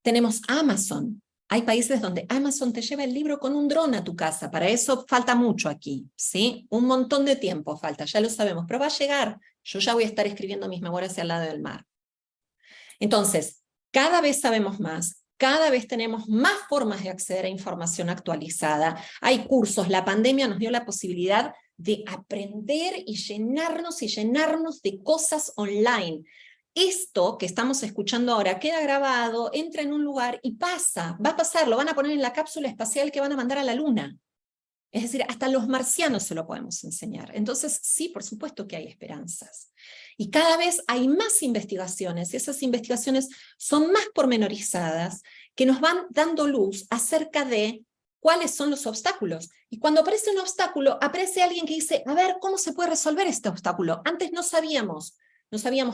tenemos Amazon. Hay países donde Amazon te lleva el libro con un dron a tu casa. Para eso falta mucho aquí, ¿sí? Un montón de tiempo falta, ya lo sabemos, pero va a llegar. Yo ya voy a estar escribiendo mis memorias al lado del mar. Entonces, cada vez sabemos más, cada vez tenemos más formas de acceder a información actualizada. Hay cursos, la pandemia nos dio la posibilidad de aprender y llenarnos de cosas online. Esto que estamos escuchando ahora queda grabado, entra en un lugar y pasa, va a pasar, lo van a poner en la cápsula espacial que van a mandar a la Luna. Es decir, hasta los marcianos se lo podemos enseñar. Entonces, sí, por supuesto que hay esperanzas. Y cada vez hay más investigaciones, y esas investigaciones son más pormenorizadas, que nos van dando luz acerca de cuáles son los obstáculos. Y cuando aparece un obstáculo, aparece alguien que dice, a ver, ¿cómo se puede resolver este obstáculo? Antes no sabíamos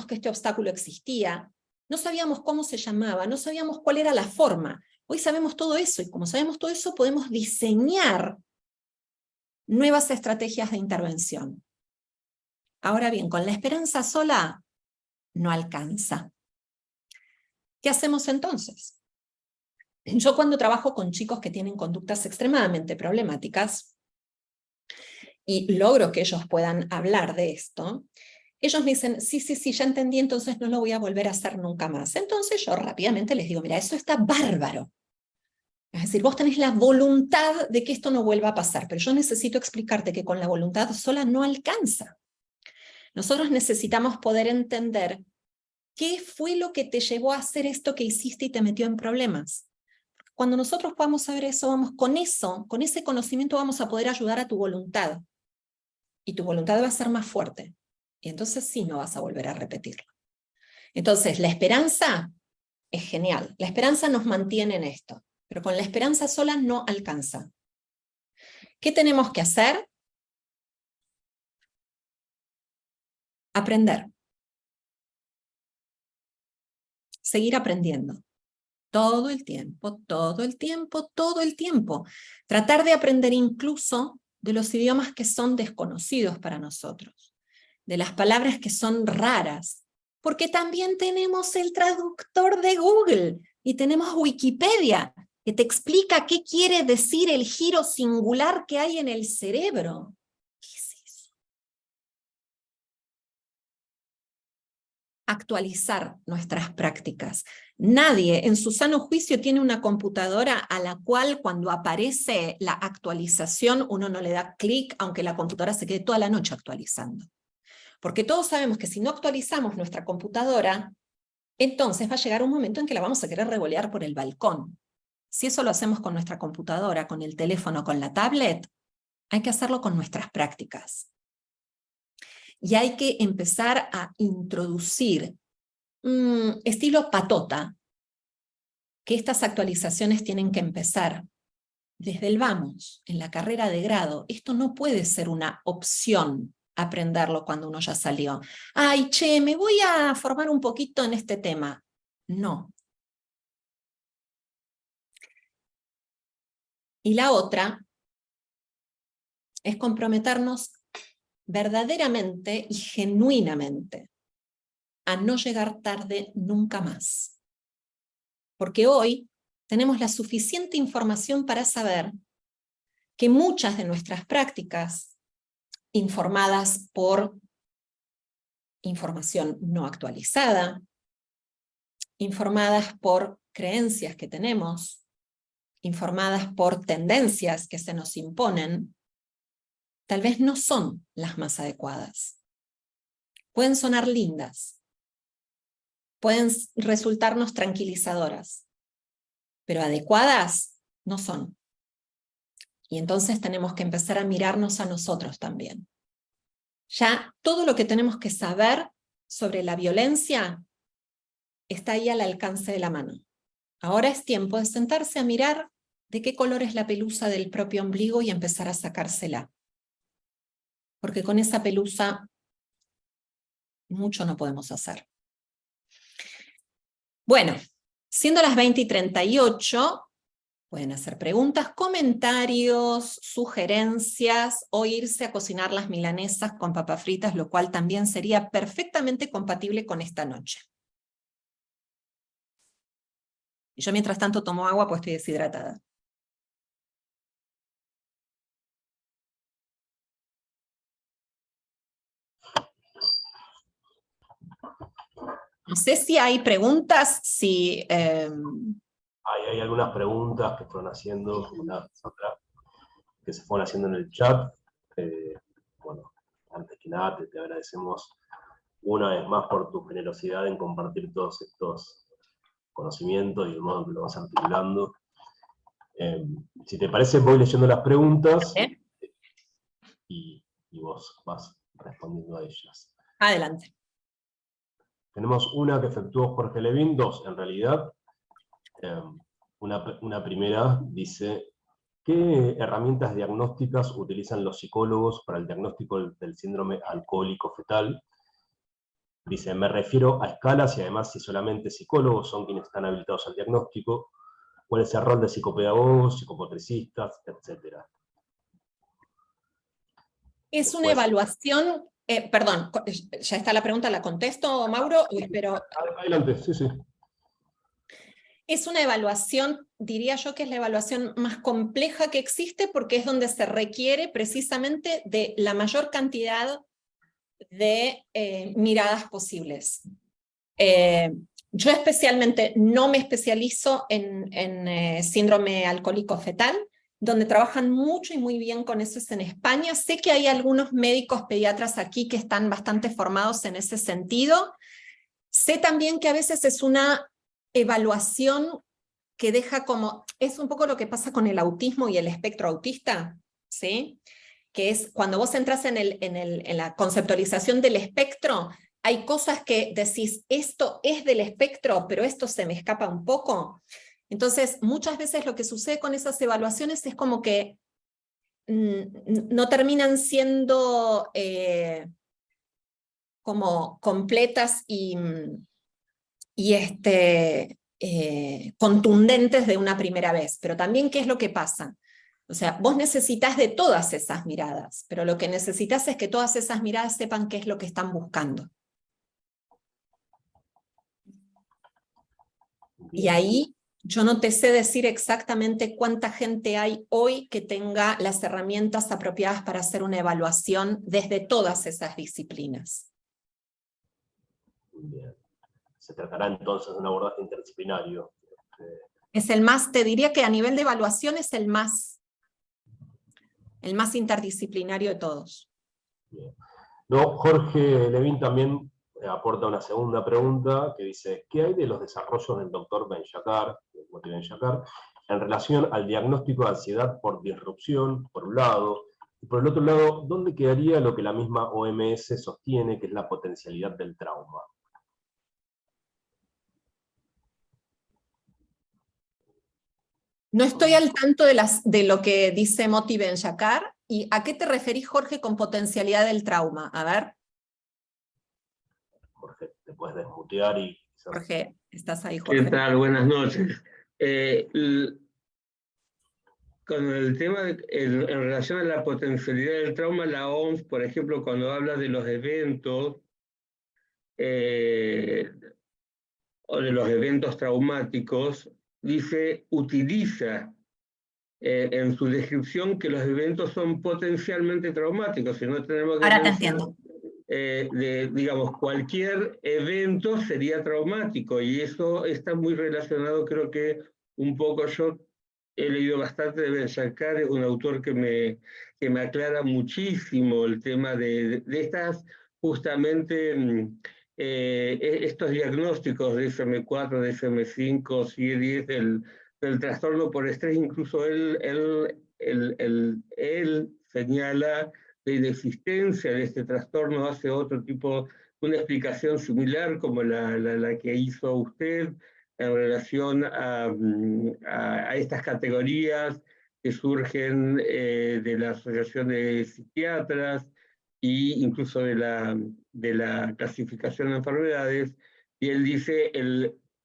que este obstáculo existía, no sabíamos cómo se llamaba, no sabíamos cuál era la forma. Hoy sabemos todo eso, y como sabemos todo eso, podemos diseñar nuevas estrategias de intervención. Ahora bien, con la esperanza sola no alcanza. ¿Qué hacemos entonces? Yo cuando trabajo con chicos que tienen conductas extremadamente problemáticas y logro que ellos puedan hablar de esto, ellos me dicen, sí, ya entendí, entonces no lo voy a volver a hacer nunca más. Entonces yo rápidamente les digo, mira, eso está bárbaro. Es decir, vos tenés la voluntad de que esto no vuelva a pasar, pero yo necesito explicarte que con la voluntad sola no alcanza. Nosotros necesitamos poder entender qué fue lo que te llevó a hacer esto que hiciste y te metió en problemas. Cuando nosotros podamos saber eso, con ese conocimiento vamos a poder ayudar a tu voluntad. Y tu voluntad va a ser más fuerte. Y entonces sí no vas a volver a repetirlo. Entonces, la esperanza es genial. La esperanza nos mantiene en esto. Pero con la esperanza sola no alcanza. ¿Qué tenemos que hacer? Aprender. Seguir aprendiendo. Todo el tiempo, todo el tiempo, todo el tiempo. Tratar de aprender incluso de los idiomas que son desconocidos para nosotros, de las palabras que son raras, porque también tenemos el traductor de Google y tenemos Wikipedia, que te explica qué quiere decir el giro singular que hay en el cerebro. ¿Qué es eso? Actualizar nuestras prácticas. Nadie en su sano juicio tiene una computadora a la cual cuando aparece la actualización uno no le da clic, aunque la computadora se quede toda la noche actualizando. Porque todos sabemos que si no actualizamos nuestra computadora, entonces va a llegar un momento en que la vamos a querer revolear por el balcón. Si eso lo hacemos con nuestra computadora, con el teléfono, con la tablet, hay que hacerlo con nuestras prácticas. Y hay que empezar a introducir estilo patota, que estas actualizaciones tienen que empezar desde el vamos, en la carrera de grado. Esto no puede ser una opción aprenderlo cuando uno ya salió. Ay, che, me voy a formar un poquito en este tema. No. Y la otra es comprometernos verdaderamente y genuinamente a no llegar tarde nunca más. Porque hoy tenemos la suficiente información para saber que muchas de nuestras prácticas, informadas por información no actualizada, informadas por creencias que tenemos, informadas por tendencias que se nos imponen, tal vez no son las más adecuadas. Pueden sonar lindas, pueden resultarnos tranquilizadoras, pero adecuadas no son. Y entonces tenemos que empezar a mirarnos a nosotros también. Ya todo lo que tenemos que saber sobre la violencia está ahí al alcance de la mano. Ahora es tiempo de sentarse a mirar de qué color es la pelusa del propio ombligo y empezar a sacársela. Porque con esa pelusa mucho no podemos hacer. Bueno, Siendo las 20:38, pueden hacer preguntas, comentarios, sugerencias o irse a cocinar las milanesas con papas fritas, lo cual también sería perfectamente compatible con esta noche. Y yo mientras tanto tomo agua pues estoy deshidratada. No sé si hay preguntas, si... Hay algunas preguntas que fueron haciendo, que se fueron haciendo en el chat. Bueno, antes que nada te agradecemos una vez más por tu generosidad en compartir todos estos conocimientos y el modo en que lo vas articulando. Si te parece, voy leyendo las preguntas y vos vas respondiendo a ellas. Adelante. Tenemos una que efectuó Jorge Levín, dos en realidad. Una primera dice: ¿qué herramientas diagnósticas utilizan los psicólogos para el diagnóstico del síndrome alcohólico fetal? Dice, me refiero a escalas y además si solamente psicólogos son quienes están habilitados al diagnóstico, cuál es el rol de psicopedagogos, psicomotricistas, etc. Es una evaluación, perdón, ya está la pregunta, ¿la contesto, Mauro? Pero adelante, sí, sí. es una evaluación, diría yo que es la evaluación más compleja que existe porque es donde se requiere precisamente de la mayor cantidad de miradas posibles. Yo especialmente no me especializo en síndrome alcohólico fetal, donde trabajan mucho y muy bien con eso es en España. Sé que hay algunos médicos pediatras aquí que están bastante formados en ese sentido. Sé también que a veces es una evaluación que deja como, es un poco lo que pasa con el autismo y el espectro autista, ¿sí? Que es cuando vos entras en la conceptualización del espectro, hay cosas que decís, esto es del espectro, pero esto se me escapa un poco. Entonces, muchas veces lo que sucede con esas evaluaciones es como que no terminan siendo como completas y contundentes de una primera vez. Pero también, ¿qué es lo que pasa? O sea, vos necesitas de todas esas miradas, pero lo que necesitas es que todas esas miradas sepan qué es lo que están buscando. Y ahí yo no te sé decir exactamente cuánta gente hay hoy que tenga las herramientas apropiadas para hacer una evaluación desde todas esas disciplinas. Bien. Se tratará entonces de un abordaje interdisciplinario. Es el más, te diría que a nivel de evaluación es el más interdisciplinario de todos. Bien. No, Jorge Levín también aporta una segunda pregunta que dice, ¿qué hay de los desarrollos del doctor Ben-Shakar, en relación al diagnóstico de ansiedad por disrupción, por un lado, y por el otro lado, ¿dónde quedaría lo que la misma OMS sostiene, que es la potencialidad del trauma? No estoy al tanto de lo que dice Moti Ben-Shakar. ¿Y a qué te referís, Jorge, con potencialidad del trauma? A ver. Jorge, te puedes desmutear y... Jorge, ¿estás ahí, Jorge? ¿Qué tal? Buenas noches. Con el tema, en relación a la potencialidad del trauma, la OMS, por ejemplo, cuando habla de los eventos o de los eventos traumáticos, utiliza en su descripción que los eventos son potencialmente traumáticos, si no tenemos que Ahora te pensar, entiendo. digamos, cualquier evento sería traumático, y eso está muy relacionado, creo que un poco, yo he leído bastante de Ben-Shakar, es un autor que me aclara muchísimo el tema de estas, justamente, estos diagnósticos de SM4, de SM5, CIE-10, del trastorno por estrés. Incluso él señala la inexistencia de este trastorno, hace otro tipo, una explicación similar como la que hizo usted en relación a estas categorías que surgen de la Asociación de Psiquiatras e incluso de la clasificación de enfermedades. Y él dice,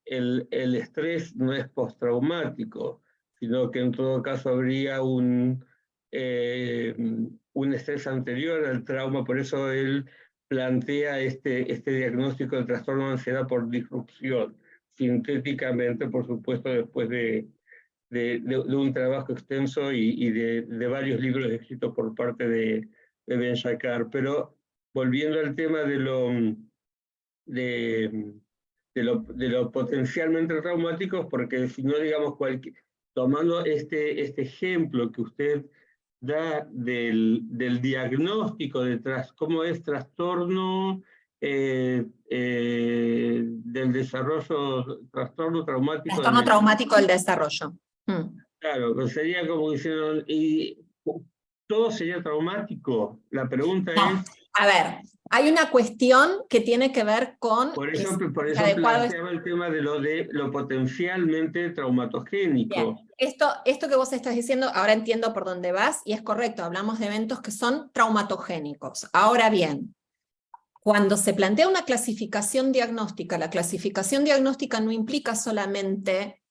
el estrés no es postraumático, sino que en todo caso habría un estrés anterior al trauma, por eso él plantea este diagnóstico de trastorno de ansiedad por disrupción, sintéticamente, por supuesto, después de un trabajo extenso y de varios libros escritos por parte de Ben-Shakar. Pero volviendo al tema de lo potencialmente traumático, porque si no, digamos, tomando este ejemplo que usted da del diagnóstico detrás, cómo es trastorno del desarrollo, trastorno traumático. Trastorno traumático del desarrollo. Claro, pues sería como diciendo, ¿y todo sería traumático? La pregunta es... A ver, hay una cuestión que tiene que ver con... Por eso planteaba el tema de lo potencialmente traumatogénico. Bien. Esto que vos estás diciendo, ahora entiendo por dónde vas, y es correcto, hablamos de eventos que son traumatogénicos. Ahora bien, cuando se plantea una clasificación diagnóstica, la clasificación diagnóstica no implica solamente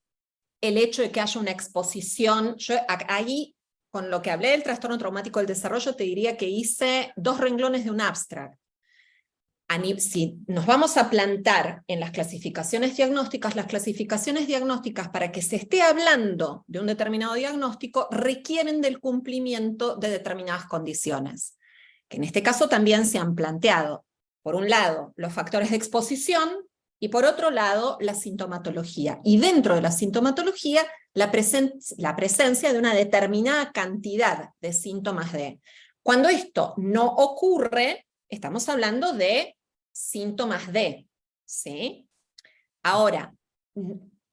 el hecho de que haya una exposición. Yo ahí, con lo que hablé del trastorno traumático del desarrollo, te diría que hice 2 renglones de un abstract. Si nos vamos a plantar en las clasificaciones diagnósticas, para que se esté hablando de un determinado diagnóstico, requieren del cumplimiento de determinadas condiciones, que en este caso también se han planteado. Por un lado, los factores de exposición, y por otro lado, la sintomatología. Y dentro de la sintomatología, la presencia de una determinada cantidad de síntomas de. Cuando esto no ocurre, estamos hablando de síntomas de, ¿sí? Ahora,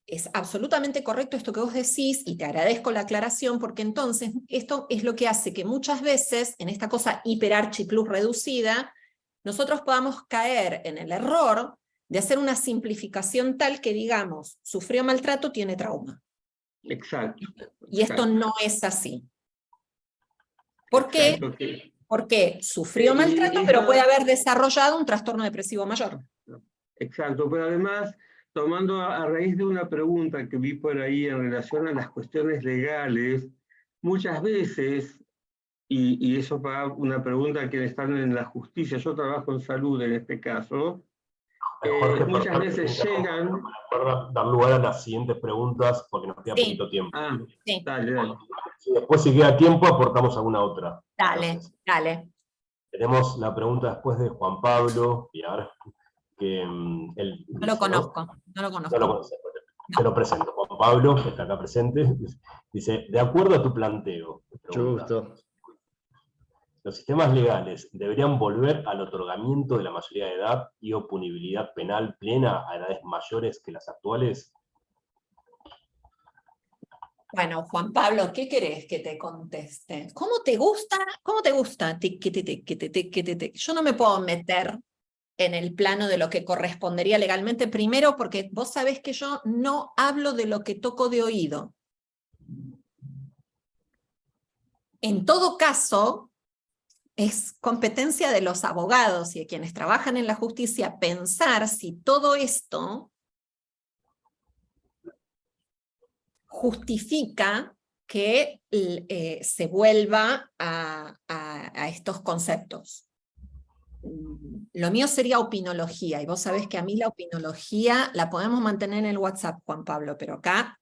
es absolutamente correcto esto que vos decís, y te agradezco la aclaración, porque entonces esto es lo que hace que muchas veces, en esta cosa hiperarchi plus reducida, nosotros podamos caer en el error de hacer una simplificación tal que digamos, sufrió maltrato, tiene trauma. Exacto. Y esto no es así. ¿Por qué? Exacto. Porque sufrió maltrato, pero puede haber desarrollado un trastorno depresivo mayor. Exacto, pero además, tomando a raíz de una pregunta que vi por ahí en relación a las cuestiones legales, muchas veces, y eso para una pregunta a quienes están en la justicia, yo trabajo en salud en este caso, Jorge, muchas veces llegan... Para dar lugar a las siguientes preguntas, porque nos queda poquito tiempo. Sí. Dale. Después, si queda tiempo, aportamos alguna otra. Dale, Entonces, dale. tenemos la pregunta después de Juan Pablo, y ahora que él... No lo conozco, no lo conozco. No lo conoces, te lo presento. Juan Pablo, que está acá presente, dice, de acuerdo a tu planteo, Mucho gusto. ¿los sistemas legales deberían volver al otorgamiento de la mayoría de edad y o punibilidad penal plena a edades mayores que las actuales? Bueno, Juan Pablo, ¿qué querés que te conteste? ¿Cómo te gusta? ¿Cómo te gusta? Yo no me puedo meter en el plano de lo que correspondería legalmente, primero porque vos sabés que yo no hablo de lo que toco de oído. En todo caso, es competencia de los abogados y de quienes trabajan en la justicia pensar si todo esto justifica que se vuelva a estos conceptos. Lo mío sería opinología, y vos sabés que a mí la opinología la podemos mantener en el WhatsApp, Juan Pablo, pero acá...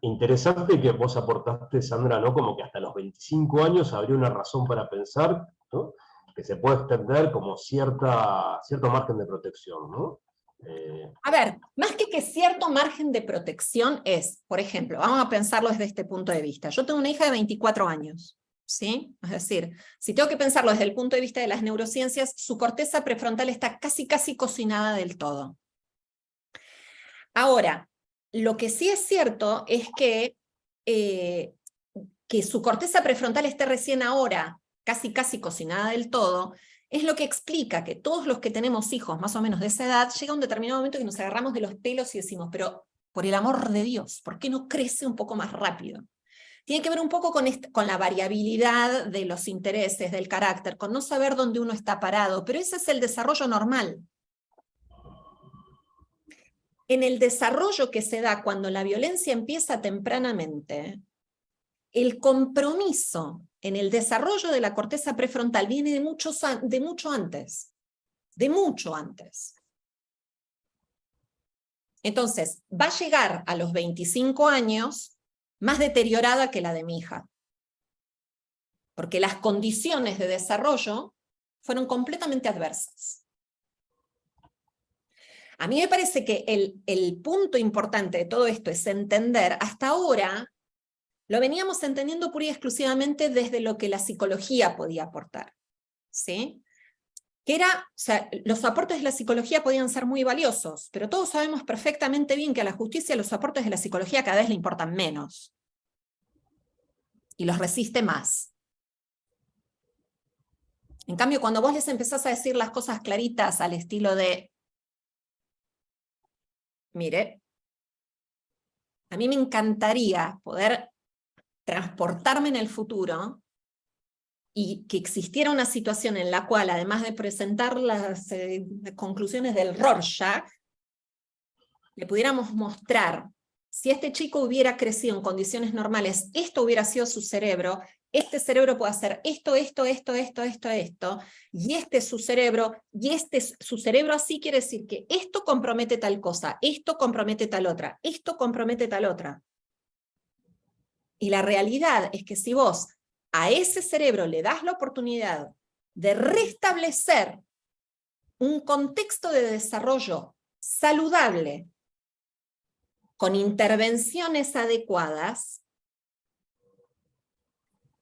Interesante que vos aportaste, Sandra, ¿no? Como que hasta los 25 años habría una razón para pensar, ¿no? Que se puede extender como cierto margen de protección, ¿no? A ver, más que cierto margen de protección es, por ejemplo, vamos a pensarlo desde este punto de vista. Yo tengo una hija de 24 años, ¿sí? Es decir, si tengo que pensarlo desde el punto de vista de las neurociencias, su corteza prefrontal está casi cocinada del todo. Ahora, lo que sí es cierto es que su corteza prefrontal esté recién ahora casi cocinada del todo, es lo que explica que todos los que tenemos hijos más o menos de esa edad, llega un determinado momento que nos agarramos de los pelos y decimos, pero por el amor de Dios, ¿por qué no crece un poco más rápido? Tiene que ver un poco con la variabilidad de los intereses, del carácter, con no saber dónde uno está parado, pero ese es el desarrollo normal. en el desarrollo que se da cuando la violencia empieza tempranamente, el compromiso en el desarrollo de la corteza prefrontal viene de mucho antes. De mucho antes. Entonces, va a llegar a los 25 años más deteriorada que la de mi hija. Porque las condiciones de desarrollo fueron completamente adversas. A mí me parece que el punto importante de todo esto es entender, hasta ahora, lo veníamos entendiendo pura y exclusivamente desde lo que la psicología podía aportar, ¿sí? Que era, o sea, los aportes de la psicología podían ser muy valiosos, pero todos sabemos perfectamente bien que a la justicia los aportes de la psicología cada vez le importan menos. Y los resiste más. En cambio, cuando vos les empezás a decir las cosas claritas al estilo de, mire, a mí me encantaría poder transportarme en el futuro y que existiera una situación en la cual, además de presentar las conclusiones del Rorschach, le pudiéramos mostrar, si este chico hubiera crecido en condiciones normales, esto hubiera sido su cerebro, este cerebro puede hacer esto, esto, y este es su cerebro, y este es su cerebro así quiere decir que esto compromete tal cosa, esto compromete tal otra, esto compromete tal otra. Y la realidad es que si vos a ese cerebro le das la oportunidad de restablecer un contexto de desarrollo saludable, con intervenciones adecuadas,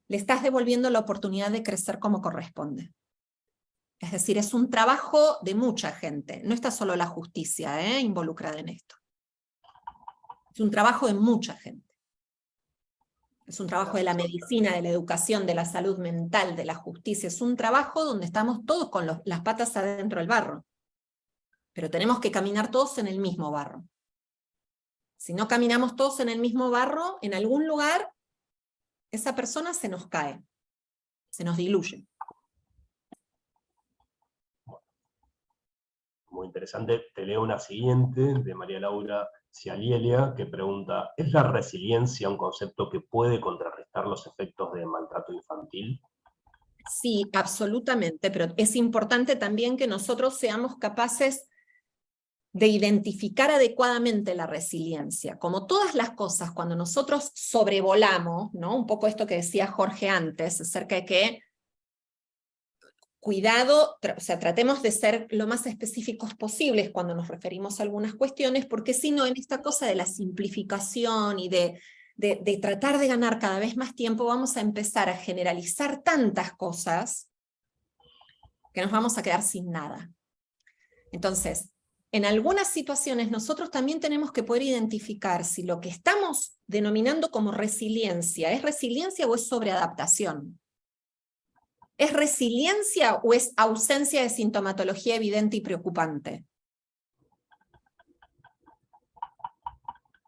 le estás devolviendo la oportunidad de crecer como corresponde. Es decir, es un trabajo de mucha gente, no está solo la justicia involucrada en esto. Es un trabajo de mucha gente. Es un trabajo de la medicina, de la educación, de la salud mental, de la justicia. Es un trabajo donde estamos todos con las patas adentro del barro. Pero tenemos que caminar todos en el mismo barro. Si no caminamos todos en el mismo barro, en algún lugar, esa persona se nos cae, se nos diluye. Muy interesante. Te leo una siguiente de María Laura Cialielia, que pregunta, ¿es la resiliencia un concepto que puede contrarrestar los efectos de maltrato infantil? Sí, absolutamente, pero es importante también que nosotros seamos capaces de identificar adecuadamente la resiliencia. Como todas las cosas, cuando nosotros sobrevolamos, ¿no? Un poco esto que decía Jorge antes, acerca de que cuidado, o sea, tratemos de ser lo más específicos posibles cuando nos referimos a algunas cuestiones, porque si no, en esta cosa de la simplificación y de tratar de ganar cada vez más tiempo, vamos a empezar a generalizar tantas cosas que nos vamos a quedar sin nada. Entonces, en algunas situaciones nosotros también tenemos que poder identificar si lo que estamos denominando como resiliencia ¿es resiliencia o es sobreadaptación? ¿Es resiliencia o es ausencia de sintomatología evidente y preocupante?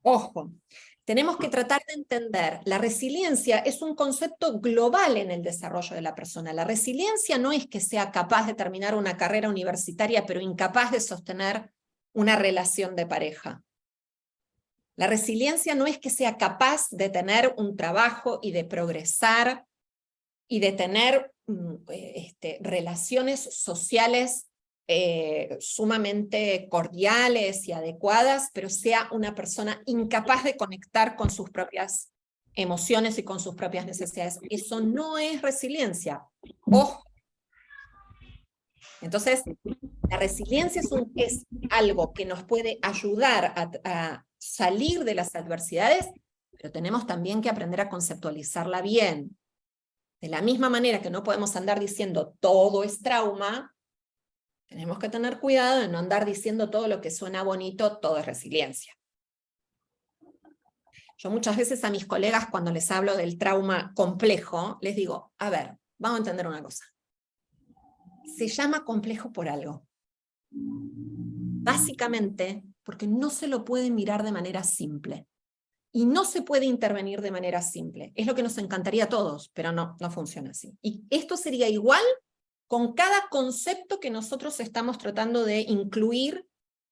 Ojo, tenemos que tratar de entender, la resiliencia es un concepto global en el desarrollo de la persona. La resiliencia no es que sea capaz de terminar una carrera universitaria pero incapaz de sostener una relación de pareja. La resiliencia no es que sea capaz de tener un trabajo y de progresar y de tener relaciones sociales sumamente cordiales y adecuadas, pero sea una persona incapaz de conectar con sus propias emociones y con sus propias necesidades. Eso no es resiliencia. Ojo. Entonces, la resiliencia es algo que nos puede ayudar a salir de las adversidades, pero tenemos también que aprender a conceptualizarla bien. De la misma manera que no podemos andar diciendo todo es trauma, tenemos que tener cuidado de no andar diciendo todo lo que suena bonito, todo es resiliencia. Yo muchas veces a mis colegas cuando les hablo del trauma complejo, les digo, a ver, vamos a entender una cosa. Se llama complejo por algo. Básicamente porque no se lo puede mirar de manera simple. Y no se puede intervenir de manera simple. Es lo que nos encantaría a todos, pero no funciona así. Y esto sería igual con cada concepto que nosotros estamos tratando de incluir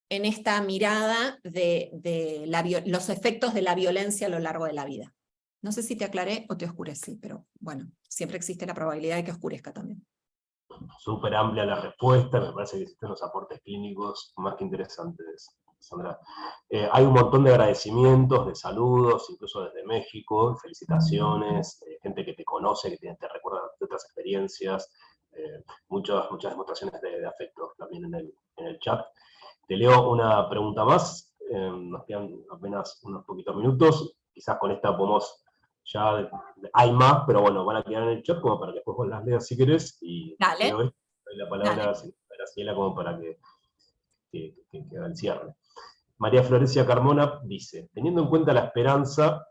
en esta mirada de los efectos de la violencia a lo largo de la vida. No sé si te aclaré o te oscurecí, pero bueno, siempre existe la probabilidad de que oscurezca también. Súper amplia la respuesta, me parece que existen los aportes clínicos más que interesantes, Sandra. Hay un montón de agradecimientos, de saludos, incluso desde México, felicitaciones, gente que te conoce, que te recuerda de otras experiencias, muchas demostraciones de afecto también en el chat. Te leo una pregunta más, nos quedan apenas unos poquitos minutos, quizás con esta podemos ya, hay más, pero bueno, van a quedar en el chat como para que después vos las leas si querés, y Dale, doy la palabra dale. a Graciela como para que haga el cierre. María Florencia Carmona dice, teniendo en cuenta la esperanza,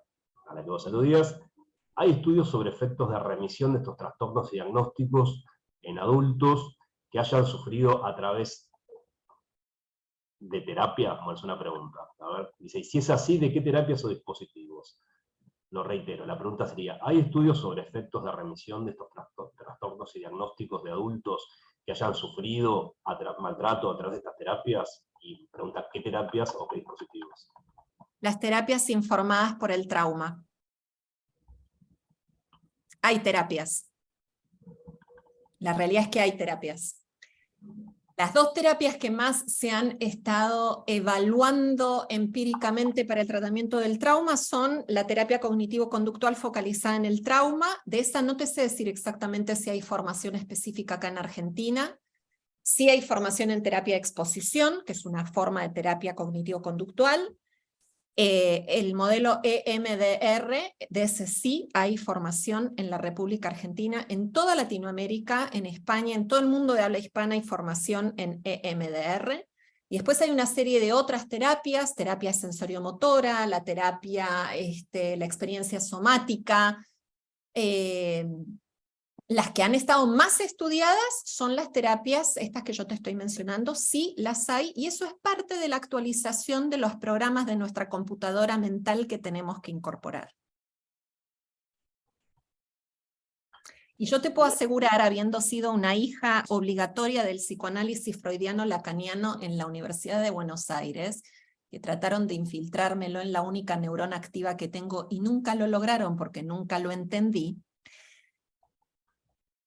a la que vos aludías, ¿hay estudios sobre efectos de remisión de estos trastornos diagnósticos en adultos que hayan sufrido a través de terapia? Bueno, es una pregunta. A ver, dice, y si es así, ¿de qué terapias o dispositivos? Lo reitero, la pregunta sería, ¿hay estudios sobre efectos de remisión de estos trastornos y diagnósticos de adultos que hayan sufrido maltrato a través de estas terapias? Y pregunta, ¿qué terapias o qué dispositivos? Las terapias informadas por el trauma. Hay terapias. La realidad es que hay terapias. Las dos terapias que más se han estado evaluando empíricamente para el tratamiento del trauma son la terapia cognitivo-conductual focalizada en el trauma. De esa no te sé decir exactamente si hay formación específica acá en Argentina. Sí hay formación en terapia de exposición, que es una forma de terapia cognitivo-conductual. El modelo EMDR, de ese sí hay formación en la República Argentina, en toda Latinoamérica, en España, en todo el mundo de habla hispana hay formación en EMDR. Y después hay una serie de otras terapias, terapia sensoriomotora, la terapia, la experiencia somática. Las que han estado más estudiadas son las terapias, estas que yo te estoy mencionando, sí las hay, y eso es parte de la actualización de los programas de nuestra computadora mental que tenemos que incorporar. Y yo te puedo asegurar, habiendo sido una hija obligatoria del psicoanálisis freudiano-lacaniano en la Universidad de Buenos Aires, que trataron de infiltrármelo en la única neurona activa que tengo y nunca lo lograron porque nunca lo entendí,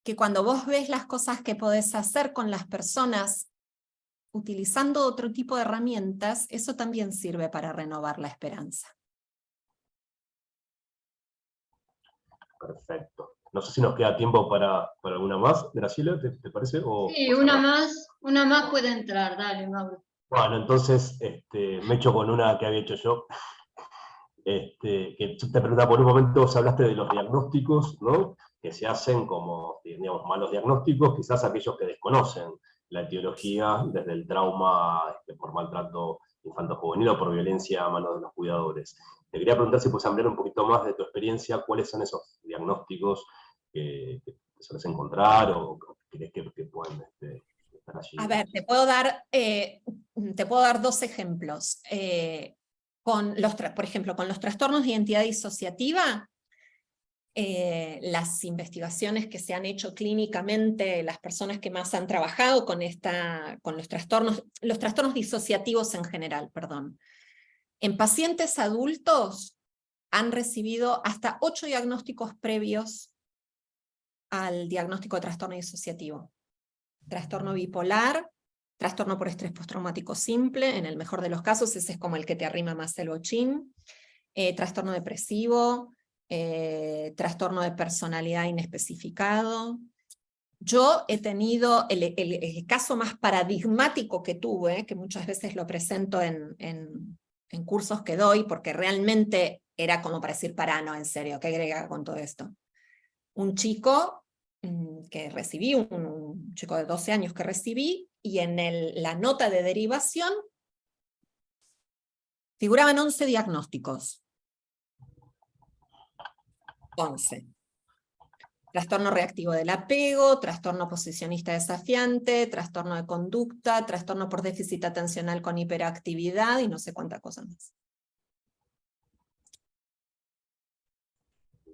que cuando vos ves las cosas que podés hacer con las personas utilizando otro tipo de herramientas, eso también sirve para renovar la esperanza. Perfecto. No sé si nos queda tiempo para alguna más. Graciela, ¿te parece? Sí, una más puede entrar, dale, Mauro. Bueno, entonces me echo con una que había hecho yo. Que te preguntaba, por un momento vos hablaste de los diagnósticos, ¿no? Que se hacen como, digamos, malos diagnósticos, quizás aquellos que desconocen la etiología desde el trauma por maltrato infanto-juvenil o por violencia a manos de los cuidadores. Te quería preguntar si puedes hablar un poquito más de tu experiencia, cuáles son esos diagnósticos que sueles encontrar o crees que pueden estar allí. A ver, te puedo dar dos ejemplos. Por ejemplo, con los trastornos de identidad disociativa, las investigaciones que se han hecho clínicamente, las personas que más han trabajado con los trastornos disociativos en general, perdón. En pacientes adultos han recibido hasta 8 diagnósticos previos al diagnóstico de trastorno disociativo. Trastorno bipolar, trastorno por estrés postraumático simple, en el mejor de los casos, ese es como el que te arrima más el bochín. Trastorno depresivo, trastorno de personalidad inespecificado. Yo he tenido el caso más paradigmático que tuve, que muchas veces lo presento en cursos que doy, porque realmente era como para decir, no, en serio, ¿qué agrega con todo esto? Un chico que recibí, un chico de 12 años que recibí, y en la nota de derivación figuraban 11 diagnósticos. 11. Trastorno reactivo del apego, trastorno posicionista desafiante, trastorno de conducta, trastorno por déficit atencional con hiperactividad y no sé cuántas cosas más.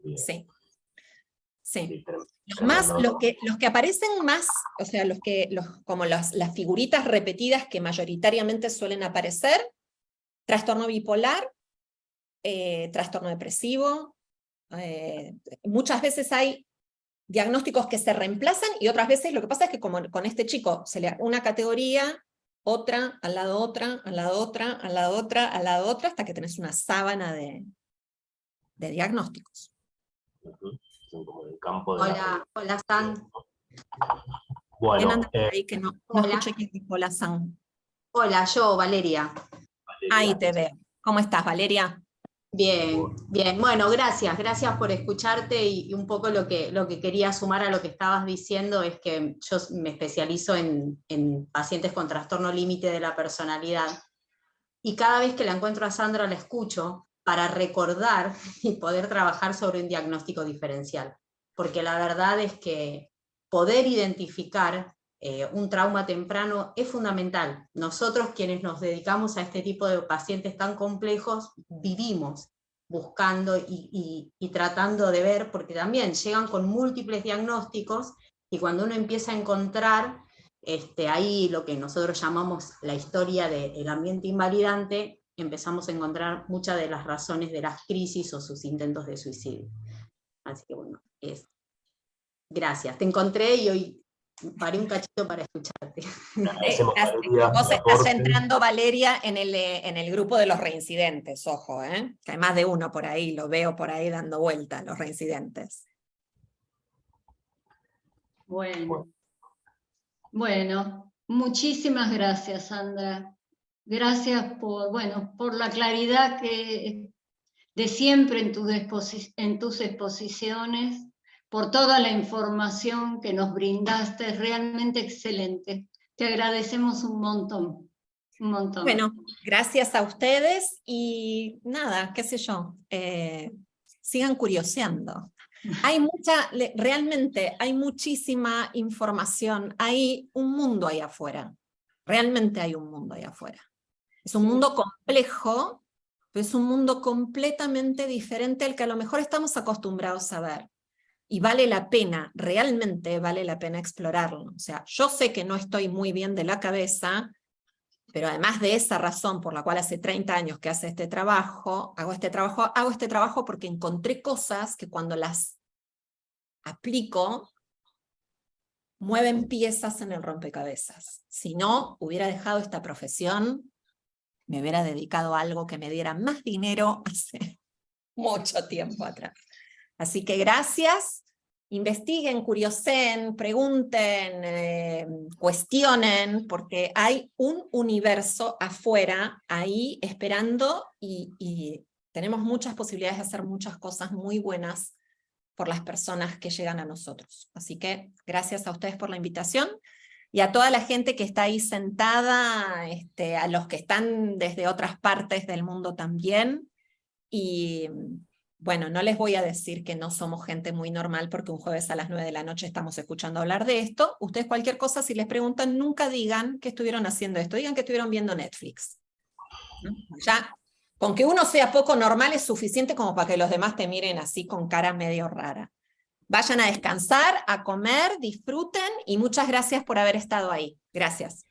Bien. Sí. Sí. tremendo. Más los que aparecen más, o sea, como las figuritas repetidas que mayoritariamente suelen aparecer: trastorno bipolar, trastorno depresivo. Muchas veces hay diagnósticos que se reemplazan y otras veces lo que pasa es que como con este chico se le da una categoría, otra, al lado otra, al lado otra, al lado otra, al lado otra, hasta que tenés una sábana de diagnósticos. Ujú. Son como en el campo de la... Hola, San. ¿Quién Bueno, anda por ahí que no hola. escuché quién dijo la San? Hola, yo, Valeria. Ahí te veo. ¿Cómo estás, Valeria? Bien, bien. Bueno, gracias por escucharte y un poco lo que quería sumar a lo que estabas diciendo es que yo me especializo en pacientes con trastorno límite de la personalidad y cada vez que la encuentro a Sandra la escucho para recordar y poder trabajar sobre un diagnóstico diferencial. Porque la verdad es que poder identificar un trauma temprano es fundamental. Nosotros quienes nos dedicamos a este tipo de pacientes tan complejos vivimos buscando y tratando de ver, porque también llegan con múltiples diagnósticos y cuando uno empieza a encontrar ahí lo que nosotros llamamos la historia del ambiente invalidante, empezamos a encontrar muchas de las razones de las crisis o sus intentos de suicidio. Así que bueno, gracias. Te encontré y hoy paré un cachito para escucharte. Agradecemos, Valeria, Vos el estás aporte. entrando, Valeria, en el grupo de los reincidentes, ojo, que hay más de uno por ahí, lo veo por ahí dando vuelta, los reincidentes. Bueno, muchísimas gracias, Sandra. Gracias por la claridad de siempre en tus exposiciones, por toda la información que nos brindaste, realmente excelente. Te agradecemos un montón, un montón. Bueno, gracias a ustedes y nada, qué sé yo, sigan curioseando. Realmente hay muchísima información, hay un mundo ahí afuera, realmente hay un mundo ahí afuera. Es un mundo complejo, pero es un mundo completamente diferente al que a lo mejor estamos acostumbrados a ver. Y vale la pena, realmente vale la pena explorarlo. O sea, yo sé que no estoy muy bien de la cabeza, pero además de esa razón por la cual hace 30 años que hago este trabajo porque encontré cosas que cuando las aplico, mueven piezas en el rompecabezas. Si no, hubiera dejado esta profesión, me hubiera dedicado a algo que me diera más dinero hace mucho tiempo atrás. Así que gracias, investiguen, curioseen, pregunten, cuestionen, porque hay un universo afuera ahí esperando y tenemos muchas posibilidades de hacer muchas cosas muy buenas por las personas que llegan a nosotros. Así que gracias a ustedes por la invitación y a toda la gente que está ahí sentada, a los que están desde otras partes del mundo también. Y bueno, no les voy a decir que no somos gente muy normal porque un jueves a las 9 de la noche estamos escuchando hablar de esto. Ustedes cualquier cosa, si les preguntan, nunca digan que estuvieron haciendo esto, digan que estuvieron viendo Netflix. ¿No? Ya, con que uno sea poco normal es suficiente como para que los demás te miren así con cara medio rara. Vayan a descansar, a comer, disfruten y muchas gracias por haber estado ahí. Gracias.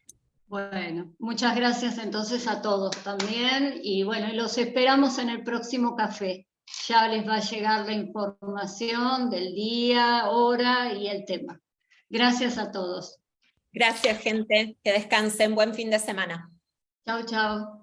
Bueno, muchas gracias entonces a todos también y bueno, los esperamos en el próximo café. Ya les va a llegar la información del día, hora y el tema. Gracias a todos. Gracias, gente. Que descansen. Buen fin de semana. Chao, chao.